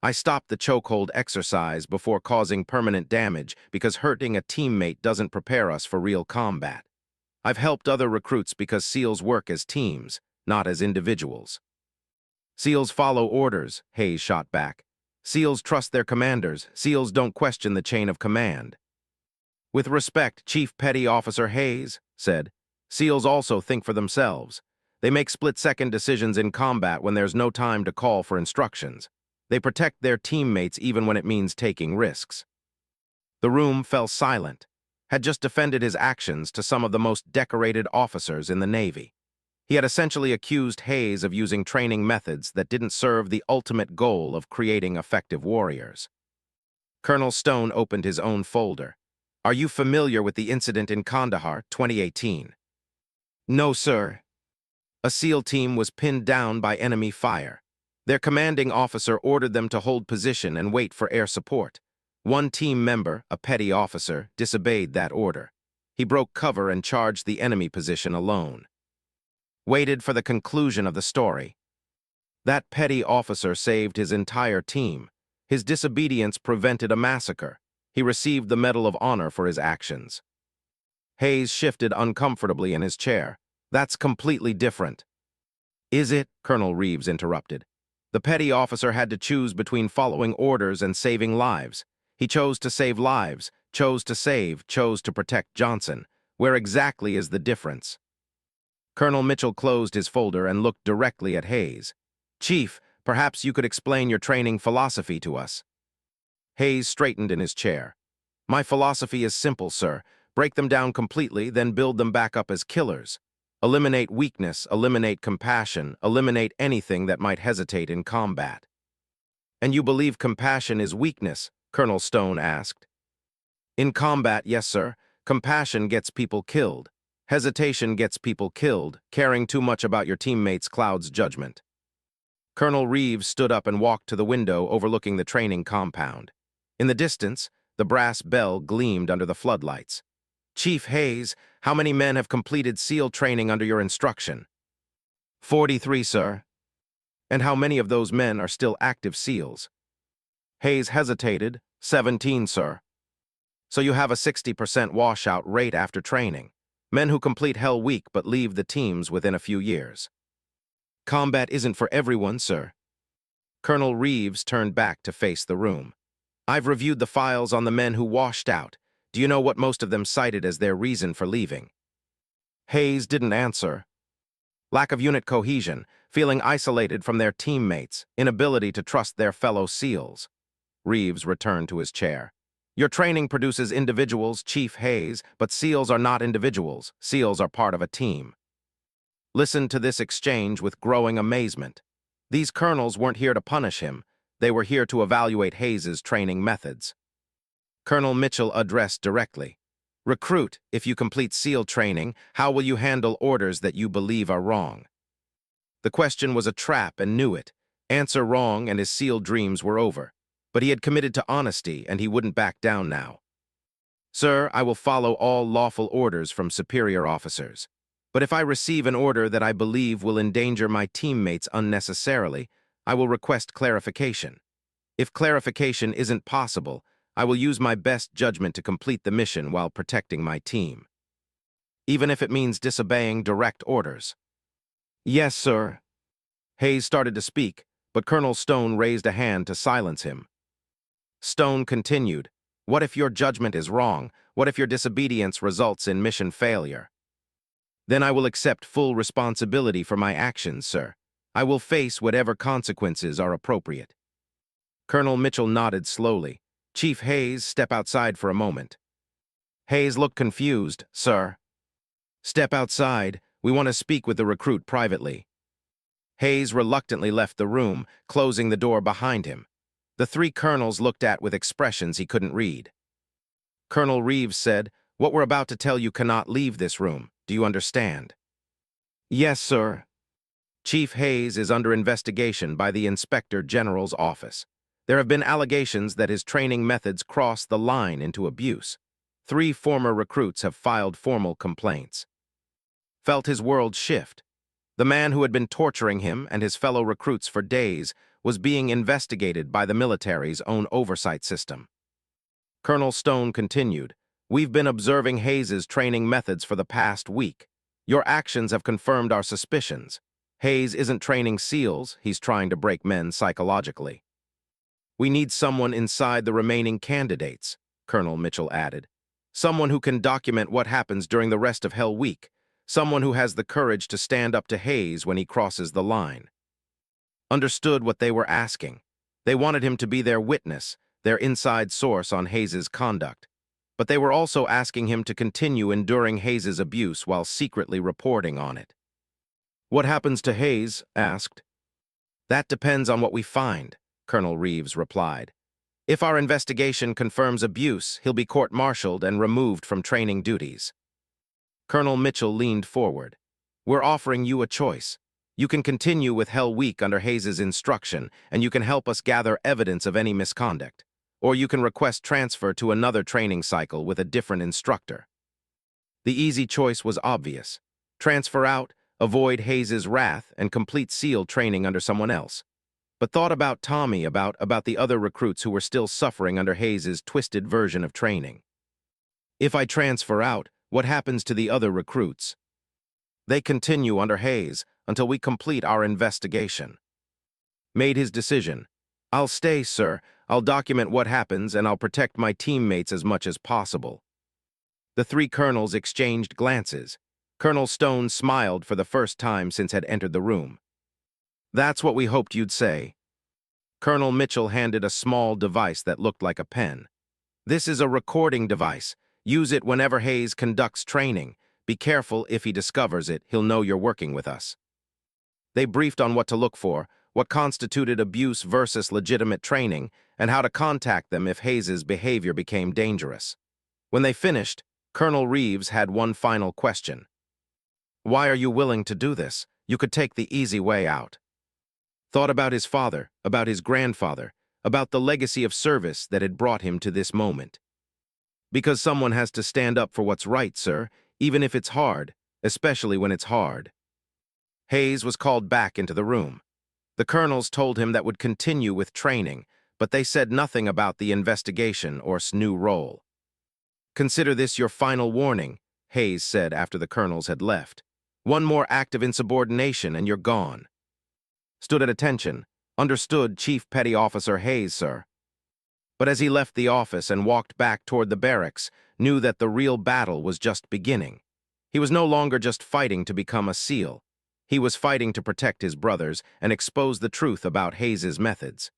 I stopped the chokehold exercise before causing permanent damage because hurting a teammate doesn't prepare us for real combat. I've helped other recruits because SEALs work as teams, not as individuals. SEALs follow orders, Hayes shot back. SEALs trust their commanders. SEALs don't question the chain of command. With respect, Chief Petty Officer Hayes said, SEALs also think for themselves. They make split-second decisions in combat when there's no time to call for instructions. They protect their teammates even when it means taking risks. The room fell silent. Had just defended his actions to some of the most decorated officers in the Navy. He had essentially accused Hayes of using training methods that didn't serve the ultimate goal of creating effective warriors. Colonel Stone opened his own folder. Are you familiar with the incident in Kandahar, 2018? No, sir. A SEAL team was pinned down by enemy fire. Their commanding officer ordered them to hold position and wait for air support. One team member, a petty officer, disobeyed that order. He broke cover and charged the enemy position alone. Waited for the conclusion of the story. That petty officer saved his entire team. His disobedience prevented a massacre. He received the Medal of Honor for his actions. Hayes shifted uncomfortably in his chair. That's completely different. Is it? Colonel Reeves interrupted. The petty officer had to choose between following orders and saving lives. He chose to save lives, chose to protect Johnson. Where exactly is the difference? Colonel Mitchell closed his folder and looked directly at Hayes. Chief, perhaps you could explain your training philosophy to us. Hayes straightened in his chair. My philosophy is simple, sir. Break them down completely, then build them back up as killers. Eliminate weakness, eliminate compassion, eliminate anything that might hesitate in combat. And you believe compassion is weakness? Colonel Stone asked. In combat, yes, sir. Compassion gets people killed. Hesitation gets people killed. Caring too much about your teammates clouds judgment. Colonel Reeves stood up and walked to the window overlooking the training compound. In the distance, the brass bell gleamed under the floodlights. Chief Hayes, how many men have completed SEAL training under your instruction? 43, sir. And how many of those men are still active SEALs? Hayes hesitated. 17, sir. So you have a 60% washout rate after training. Men who complete Hell Week but leave the teams within a few years. Combat isn't for everyone, sir. Colonel Reeves turned back to face the room. I've reviewed the files on the men who washed out. Do you know what most of them cited as their reason for leaving? Hayes didn't answer. Lack of unit cohesion, feeling isolated from their teammates, inability to trust their fellow SEALs. Reeves returned to his chair. Your training produces individuals, Chief Hayes, but SEALs are not individuals. SEALs are part of a team. Listen to this exchange with growing amazement. These colonels weren't here to punish him. They were here to evaluate Hayes's training methods. Colonel Mitchell addressed directly. Recruit, if you complete SEAL training, how will you handle orders that you believe are wrong? The question was a trap and knew it. Answer wrong and his SEAL dreams were over. But he had committed to honesty and he wouldn't back down now. Sir, I will follow all lawful orders from superior officers. But if I receive an order that I believe will endanger my teammates unnecessarily, I will request clarification. If clarification isn't possible, I will use my best judgment to complete the mission while protecting my team. Even if it means disobeying direct orders. Yes, sir. Hayes started to speak, but Colonel Stone raised a hand to silence him. Stone continued, what if your judgment is wrong? What if your disobedience results in mission failure? Then I will accept full responsibility for my actions, sir. I will face whatever consequences are appropriate. Colonel Mitchell nodded slowly. Chief Hayes, step outside for a moment. Hayes looked confused, sir. Step outside. We want to speak with the recruit privately. Hayes reluctantly left the room, closing the door behind him. The three colonels looked at with expressions he couldn't read. Colonel Reeves said, "What we're about to tell you cannot leave this room. Do you understand?" "Yes, sir." Chief Hayes is under investigation by the Inspector General's office. There have been allegations that his training methods cross the line into abuse. 3 former recruits have filed formal complaints. Felt his world shift. The man who had been torturing him and his fellow recruits for days was being investigated by the military's own oversight system. Colonel Stone continued, "We've been observing Hayes's training methods for the past week. Your actions have confirmed our suspicions. Hayes isn't training SEALs, he's trying to break men psychologically." "We need someone inside the remaining candidates," Colonel Mitchell added. "Someone who can document what happens during the rest of Hell Week. Someone who has the courage to stand up to Hayes when he crosses the line." Understood what they were asking. They wanted him to be their witness, their inside source on Hayes's conduct. But they were also asking him to continue enduring Hayes's abuse while secretly reporting on it. "What happens to Hayes?" asked. "That depends on what we find," Colonel Reeves replied. "If our investigation confirms abuse, he'll be court-martialed and removed from training duties." Colonel Mitchell leaned forward. "We're offering you a choice. You can continue with Hell Week under Hayes's instruction, and you can help us gather evidence of any misconduct. Or you can request transfer to another training cycle with a different instructor." The easy choice was obvious. Transfer out, avoid Hayes's wrath, and complete SEAL training under someone else. But thought about Tommy, about the other recruits who were still suffering under Hayes's twisted version of training. "If I transfer out, what happens to the other recruits?" "They continue under Hayes until we complete our investigation." Made his decision. "I'll stay, sir. I'll document what happens and I'll protect my teammates as much as possible." The 3 colonels exchanged glances. Colonel Stone smiled for the first time since had entered the room. "That's what we hoped you'd say." Colonel Mitchell handed a small device that looked like a pen. "This is a recording device. Use it whenever Hayes conducts training. Be careful, if he discovers it, he'll know you're working with us." They briefed on what to look for, what constituted abuse versus legitimate training, and how to contact them if Hayes's behavior became dangerous. When they finished, Colonel Reeves had one final question. "Why are you willing to do this? You could take the easy way out." Thought about his father, about his grandfather, about the legacy of service that had brought him to this moment. "Because someone has to stand up for what's right, sir, even if it's hard, especially when it's hard." Hayes was called back into the room. The colonels told him that would continue with training, but they said nothing about the investigation or new role. "Consider this your final warning," Hayes said after the colonels had left. "One more act of insubordination and you're gone." Stood at attention. "Understood, Chief Petty Officer Hayes, sir." But as he left the office and walked back toward the barracks, knew that the real battle was just beginning. He was no longer just fighting to become a SEAL. He was fighting to protect his brothers and expose the truth about Hayes's methods.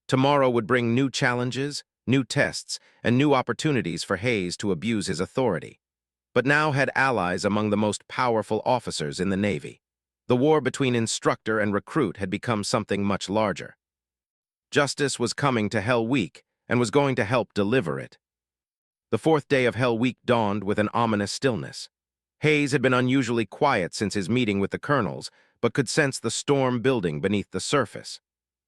Tomorrow would bring new challenges, new tests, and new opportunities for Hayes to abuse his authority. But now had allies among the most powerful officers in the Navy. The war between instructor and recruit had become something much larger. Justice was coming to Hell Week and was going to help deliver it. The 4th day of Hell Week dawned with an ominous stillness. Hayes had been unusually quiet since his meeting with the colonels, but could sense the storm building beneath the surface.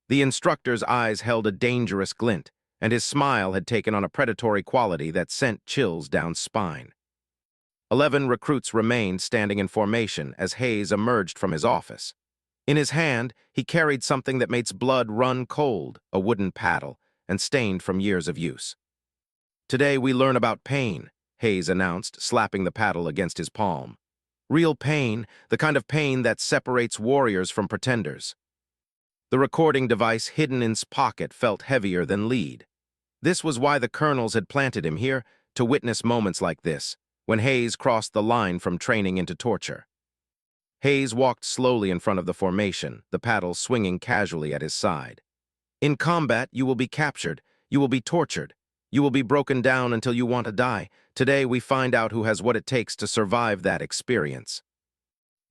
The instructor's eyes held a dangerous glint, and his smile had taken on a predatory quality that sent chills down spine. 11 recruits remained standing in formation as Hayes emerged from his office. In his hand, he carried something that makes blood run cold, a wooden paddle, and stained from years of use. "Today we learn about pain," Hayes announced, slapping the paddle against his palm. "Real pain, the kind of pain that separates warriors from pretenders." The recording device hidden in his pocket felt heavier than lead. This was why the colonels had planted him here, to witness moments like this, when Hayes crossed the line from training into torture. Hayes walked slowly in front of the formation, the paddle swinging casually at his side. "In combat, you will be captured. You will be tortured. You will be broken down until you want to die. Today, we find out who has what it takes to survive that experience.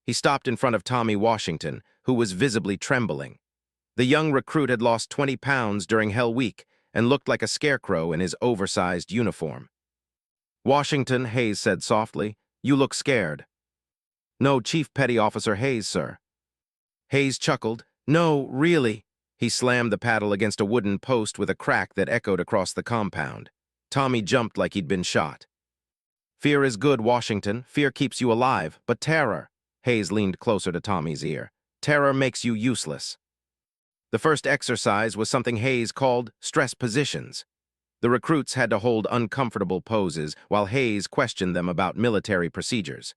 He stopped in front of Tommy Washington, who was visibly trembling. The young recruit had lost 20 pounds during Hell Week and looked like a scarecrow in his oversized uniform. "Washington," Hayes said softly, "you look scared." "No, Chief Petty Officer Hayes, sir." Hayes chuckled. "No, really." He slammed the paddle against a wooden post with a crack that echoed across the compound. Tommy jumped like he'd been shot. "Fear is good, Washington. Fear keeps you alive, but terror." Hayes leaned closer to Tommy's ear. "Terror makes you useless." The first exercise was something Hayes called stress positions. The recruits had to hold uncomfortable poses while Hayes questioned them about military procedures.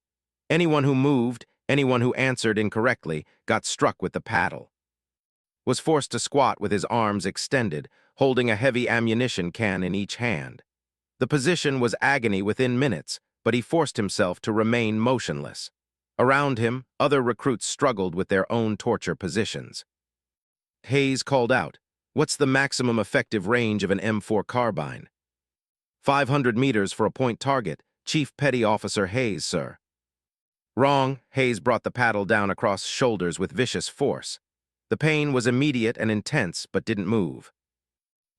Anyone who moved, anyone who answered incorrectly, got struck with the paddle. Was forced to squat with his arms extended, holding a heavy ammunition can in each hand. The position was agony within minutes, but he forced himself to remain motionless. Around him, other recruits struggled with their own torture positions. Hayes called out, "What's the maximum effective range of an M4 carbine?" 500 meters for a point target, Chief Petty Officer Hayes, sir." "Wrong." Hayes brought the paddle down across shoulders with vicious force. The pain was immediate and intense, but didn't move.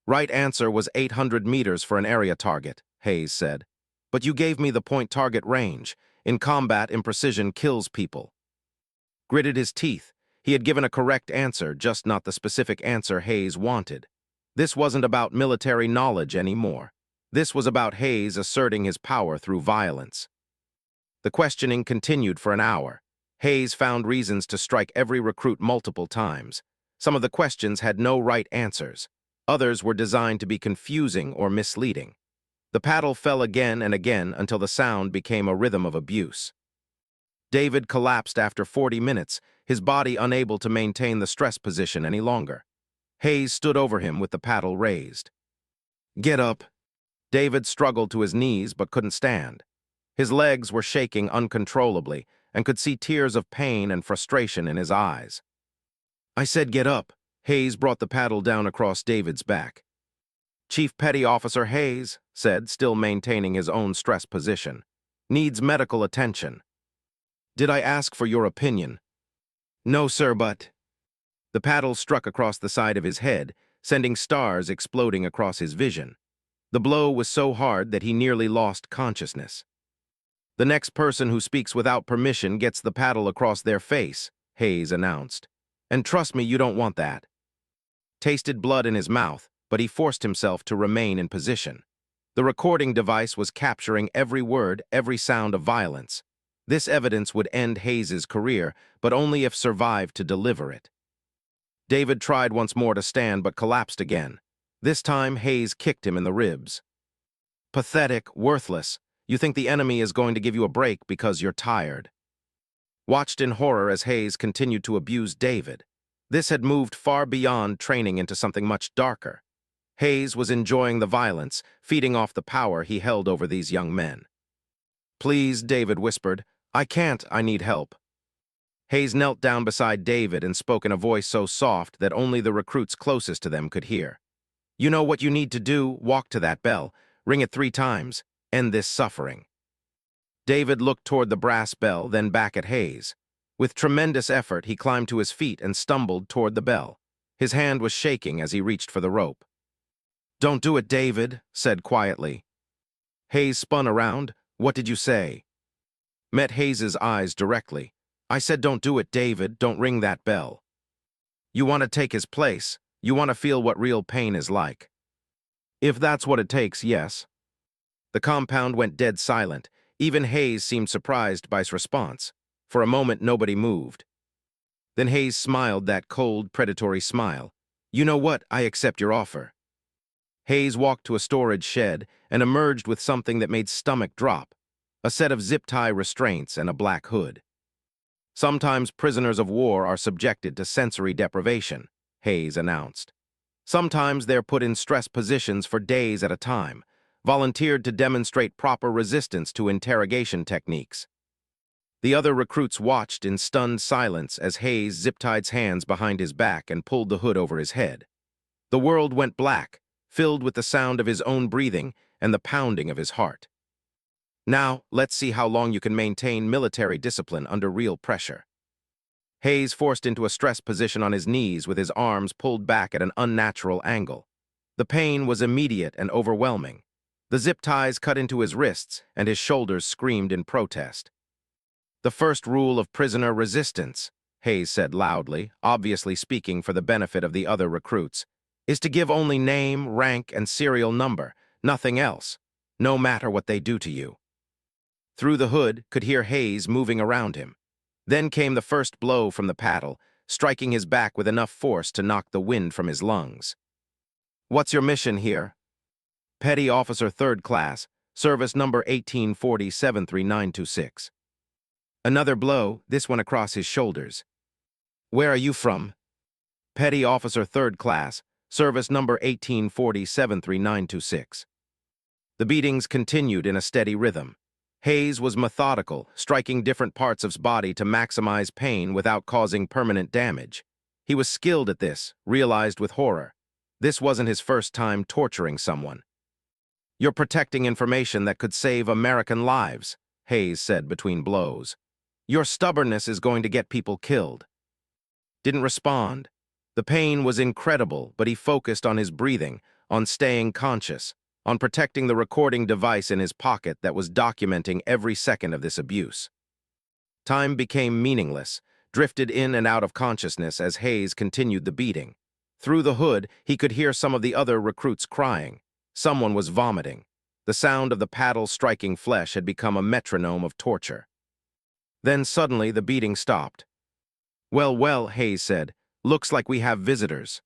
"Right answer was 800 meters for an area target," Hayes said. "But you gave me the point target range. In combat, imprecision kills people." Gritted his teeth. He had given a correct answer, just not the specific answer Hayes wanted. This wasn't about military knowledge anymore. This was about Hayes asserting his power through violence. The questioning continued for an hour. Hayes found reasons to strike every recruit multiple times. Some of the questions had no right answers. Others were designed to be confusing or misleading. The paddle fell again and again until the sound became a rhythm of abuse. David collapsed after 40 minutes, his body unable to maintain the stress position any longer. Hayes stood over him with the paddle raised. "Get up." David struggled to his knees but couldn't stand. His legs were shaking uncontrollably and could see tears of pain and frustration in his eyes. "I said get up." Hayes brought the paddle down across David's back. "Chief Petty Officer Hayes," said, still maintaining his own stress position, "needs medical attention." "Did I ask for your opinion?" "No, sir, but—" The paddle struck across the side of his head, sending stars exploding across his vision. The blow was so hard that he nearly lost consciousness. "The next person who speaks without permission gets the paddle across their face," Hayes announced. "And trust me, you don't want that." Tasted blood in his mouth, but he forced himself to remain in position. The recording device was capturing every word, every sound of violence. This evidence would end Hayes's career, but only if survived to deliver it. David tried once more to stand but collapsed again. This time, Hayes kicked him in the ribs. "Pathetic, worthless. You think the enemy is going to give you a break because you're tired." Watched in horror as Hayes continued to abuse David. This had moved far beyond training into something much darker. Hayes was enjoying the violence, feeding off the power he held over these young men. "Please," David whispered. "I can't. I need help." Hayes knelt down beside David and spoke in a voice so soft that only the recruits closest to them could hear. "You know what you need to do? Walk to that bell. Ring it 3 times. End this suffering." David looked toward the brass bell, then back at Hayes. With tremendous effort, he climbed to his feet and stumbled toward the bell. His hand was shaking as he reached for the rope. "Don't do it, David," said quietly. Hayes spun around. "What did you say?" Met Hayes's eyes directly. "I said don't do it, David. Don't ring that bell." "You want to take his place. You want to feel what real pain is like." "If that's what it takes, yes." The compound went dead silent. Even Hayes seemed surprised by his response. For a moment, nobody moved. Then Hayes smiled that cold, predatory smile. "You know what? I accept your offer." Hayes walked to a storage shed and emerged with something that made stomach drop, a set of zip-tie restraints and a black hood. "Sometimes prisoners of war are subjected to sensory deprivation," Hayes announced. "Sometimes they're put in stress positions for days at a time, volunteered to demonstrate proper resistance to interrogation techniques." The other recruits watched in stunned silence as Hayes zip-tied hands behind his back and pulled the hood over his head. The world went black, filled with the sound of his own breathing and the pounding of his heart. Now, let's see how long you can maintain military discipline under real pressure. Hayes forced into a stress position on his knees with his arms pulled back at an unnatural angle. The pain was immediate and overwhelming. The zip ties cut into his wrists, and his shoulders screamed in protest. "The first rule of prisoner resistance," Hayes said loudly, obviously speaking for the benefit of the other recruits, "is to give only name, rank, and serial number, nothing else, no matter what they do to you." Through the hood, could hear Hayes moving around him. Then came the first blow from the paddle, striking his back with enough force to knock the wind from his lungs. "What's your mission here?" "Petty Officer 3rd Class, Service Number 18473926. Another blow, this one across his shoulders. "Where are you from?" "Petty Officer 3rd Class, Service Number 18473926. The beatings continued in a steady rhythm. Hayes was methodical, striking different parts of his body to maximize pain without causing permanent damage. He was skilled at this, realized with horror. This wasn't his first time torturing someone. "You're protecting information that could save American lives," Hayes said between blows. "Your stubbornness is going to get people killed." Didn't respond. The pain was incredible, but he focused on his breathing, on staying conscious, on protecting the recording device in his pocket that was documenting every second of this abuse. Time became meaningless, drifted in and out of consciousness as Hayes continued the beating. Through the hood, he could hear some of the other recruits crying. Someone was vomiting. The sound of the paddle striking flesh had become a metronome of torture. Then suddenly the beating stopped. Well, Hayes said, "Looks like we have visitors."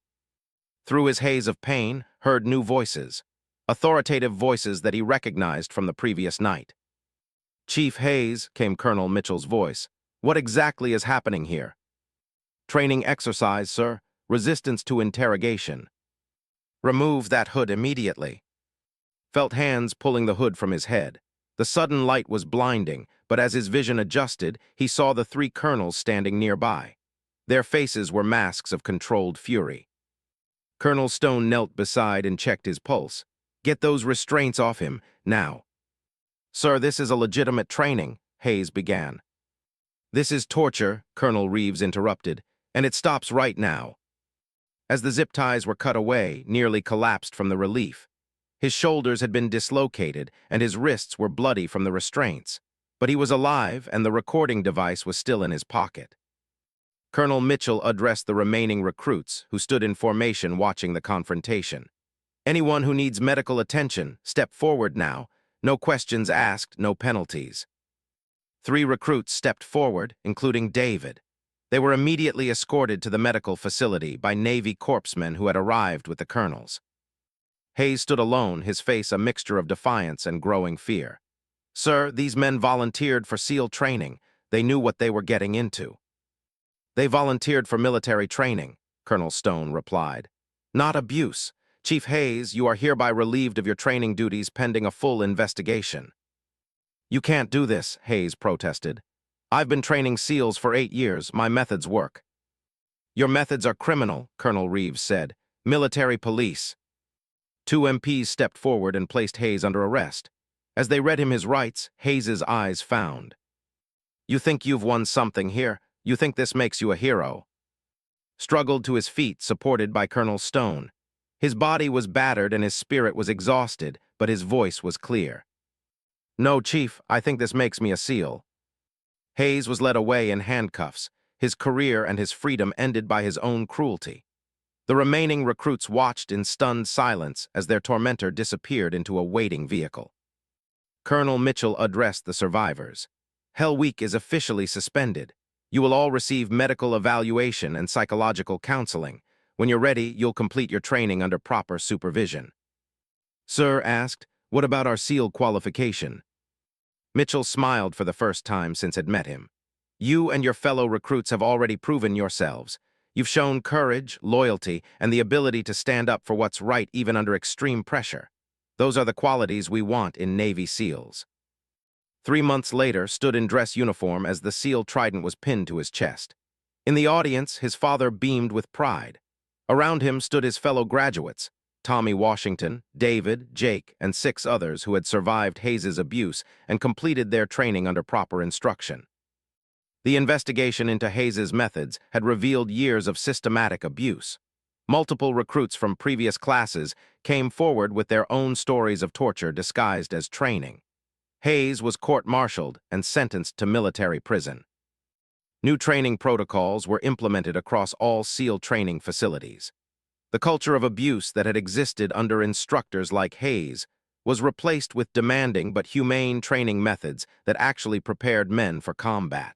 Through his haze of pain, heard new voices. Authoritative voices that he recognized from the previous night. "Chief Hayes," came Colonel Mitchell's voice. "What exactly is happening here?" "Training exercise, sir. Resistance to interrogation." "Remove that hood immediately." Felt hands pulling the hood from his head. The sudden light was blinding, but as his vision adjusted, he saw the 3 colonels standing nearby. Their faces were masks of controlled fury. Colonel Stone knelt beside and checked his pulse. "Get those restraints off him, now." "Sir, this is a legitimate training," Hayes began. "This is torture," Colonel Reeves interrupted, "and it stops right now." As the zip ties were cut away, nearly collapsed from the relief. His shoulders had been dislocated, and his wrists were bloody from the restraints. But he was alive, and the recording device was still in his pocket. Colonel Mitchell addressed the remaining recruits, who stood in formation watching the confrontation. "Anyone who needs medical attention, step forward now. No questions asked, no penalties." 3 recruits stepped forward, including David. They were immediately escorted to the medical facility by Navy corpsmen who had arrived with the colonels. Hayes stood alone, his face a mixture of defiance and growing fear. "Sir, these men volunteered for SEAL training. They knew what they were getting into." "They volunteered for military training," Colonel Stone replied. "Not abuse. Chief Hayes, you are hereby relieved of your training duties pending a full investigation." "You can't do this," Hayes protested. "I've been training SEALs for 8 years. My methods work." "Your methods are criminal," Colonel Reeves said. "Military police." 2 MPs stepped forward and placed Hayes under arrest. As they read him his rights, Hayes's eyes found. "You think you've won something here? You think this makes you a hero?" Struggled to his feet, supported by Colonel Stone. His body was battered and his spirit was exhausted, but his voice was clear. "No, Chief, I think this makes me a SEAL." Hayes was led away in handcuffs, his career and his freedom ended by his own cruelty. The remaining recruits watched in stunned silence as their tormentor disappeared into a waiting vehicle. Colonel Mitchell addressed the survivors. "Hell Week is officially suspended. You will all receive medical evaluation and psychological counseling. When you're ready, you'll complete your training under proper supervision." Sir asked, "What about our SEAL qualification?" Mitchell smiled for the first time since had met him. "You and your fellow recruits have already proven yourselves. You've shown courage, loyalty, and the ability to stand up for what's right even under extreme pressure. Those are the qualities we want in Navy SEALs." 3 months later, stood in dress uniform as the SEAL trident was pinned to his chest. In the audience, his father beamed with pride. Around him stood his fellow graduates, Tommy Washington, David, Jake, and 6 others who had survived Hayes's abuse and completed their training under proper instruction. The investigation into Hayes's methods had revealed years of systematic abuse. Multiple recruits from previous classes came forward with their own stories of torture disguised as training. Hayes was court-martialed and sentenced to military prison. New training protocols were implemented across all SEAL training facilities. The culture of abuse that had existed under instructors like Hayes was replaced with demanding but humane training methods that actually prepared men for combat.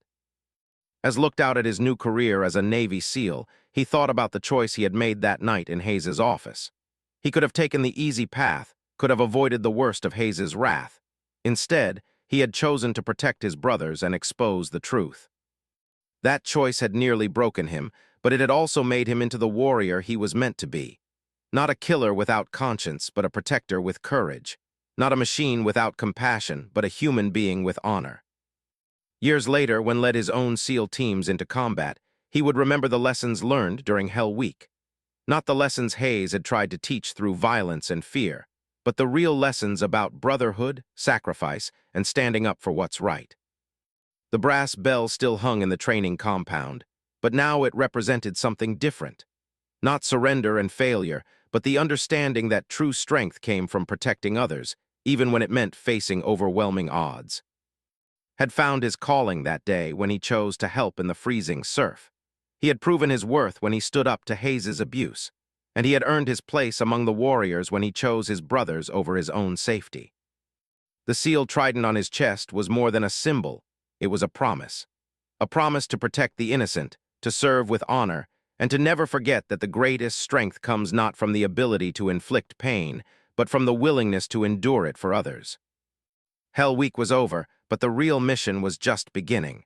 As looked out at his new career as a Navy SEAL, he thought about the choice he had made that night in Hayes's office. He could have taken the easy path, could have avoided the worst of Hayes's wrath. Instead, he had chosen to protect his brothers and expose the truth. That choice had nearly broken him, but it had also made him into the warrior he was meant to be. Not a killer without conscience, but a protector with courage. Not a machine without compassion, but a human being with honor. Years later, when led his own SEAL teams into combat, he would remember the lessons learned during Hell Week. Not the lessons Hayes had tried to teach through violence and fear, but the real lessons about brotherhood, sacrifice, and standing up for what's right. The brass bell still hung in the training compound, but now it represented something different. Not surrender and failure, but the understanding that true strength came from protecting others, even when it meant facing overwhelming odds. Had found his calling that day when he chose to help in the freezing surf. He had proven his worth when he stood up to Hayes's abuse, and he had earned his place among the warriors when he chose his brothers over his own safety. The SEAL trident on his chest was more than a symbol, it was a promise. A promise to protect the innocent, to serve with honor, and to never forget that the greatest strength comes not from the ability to inflict pain, but from the willingness to endure it for others. Hell Week was over, but the real mission was just beginning.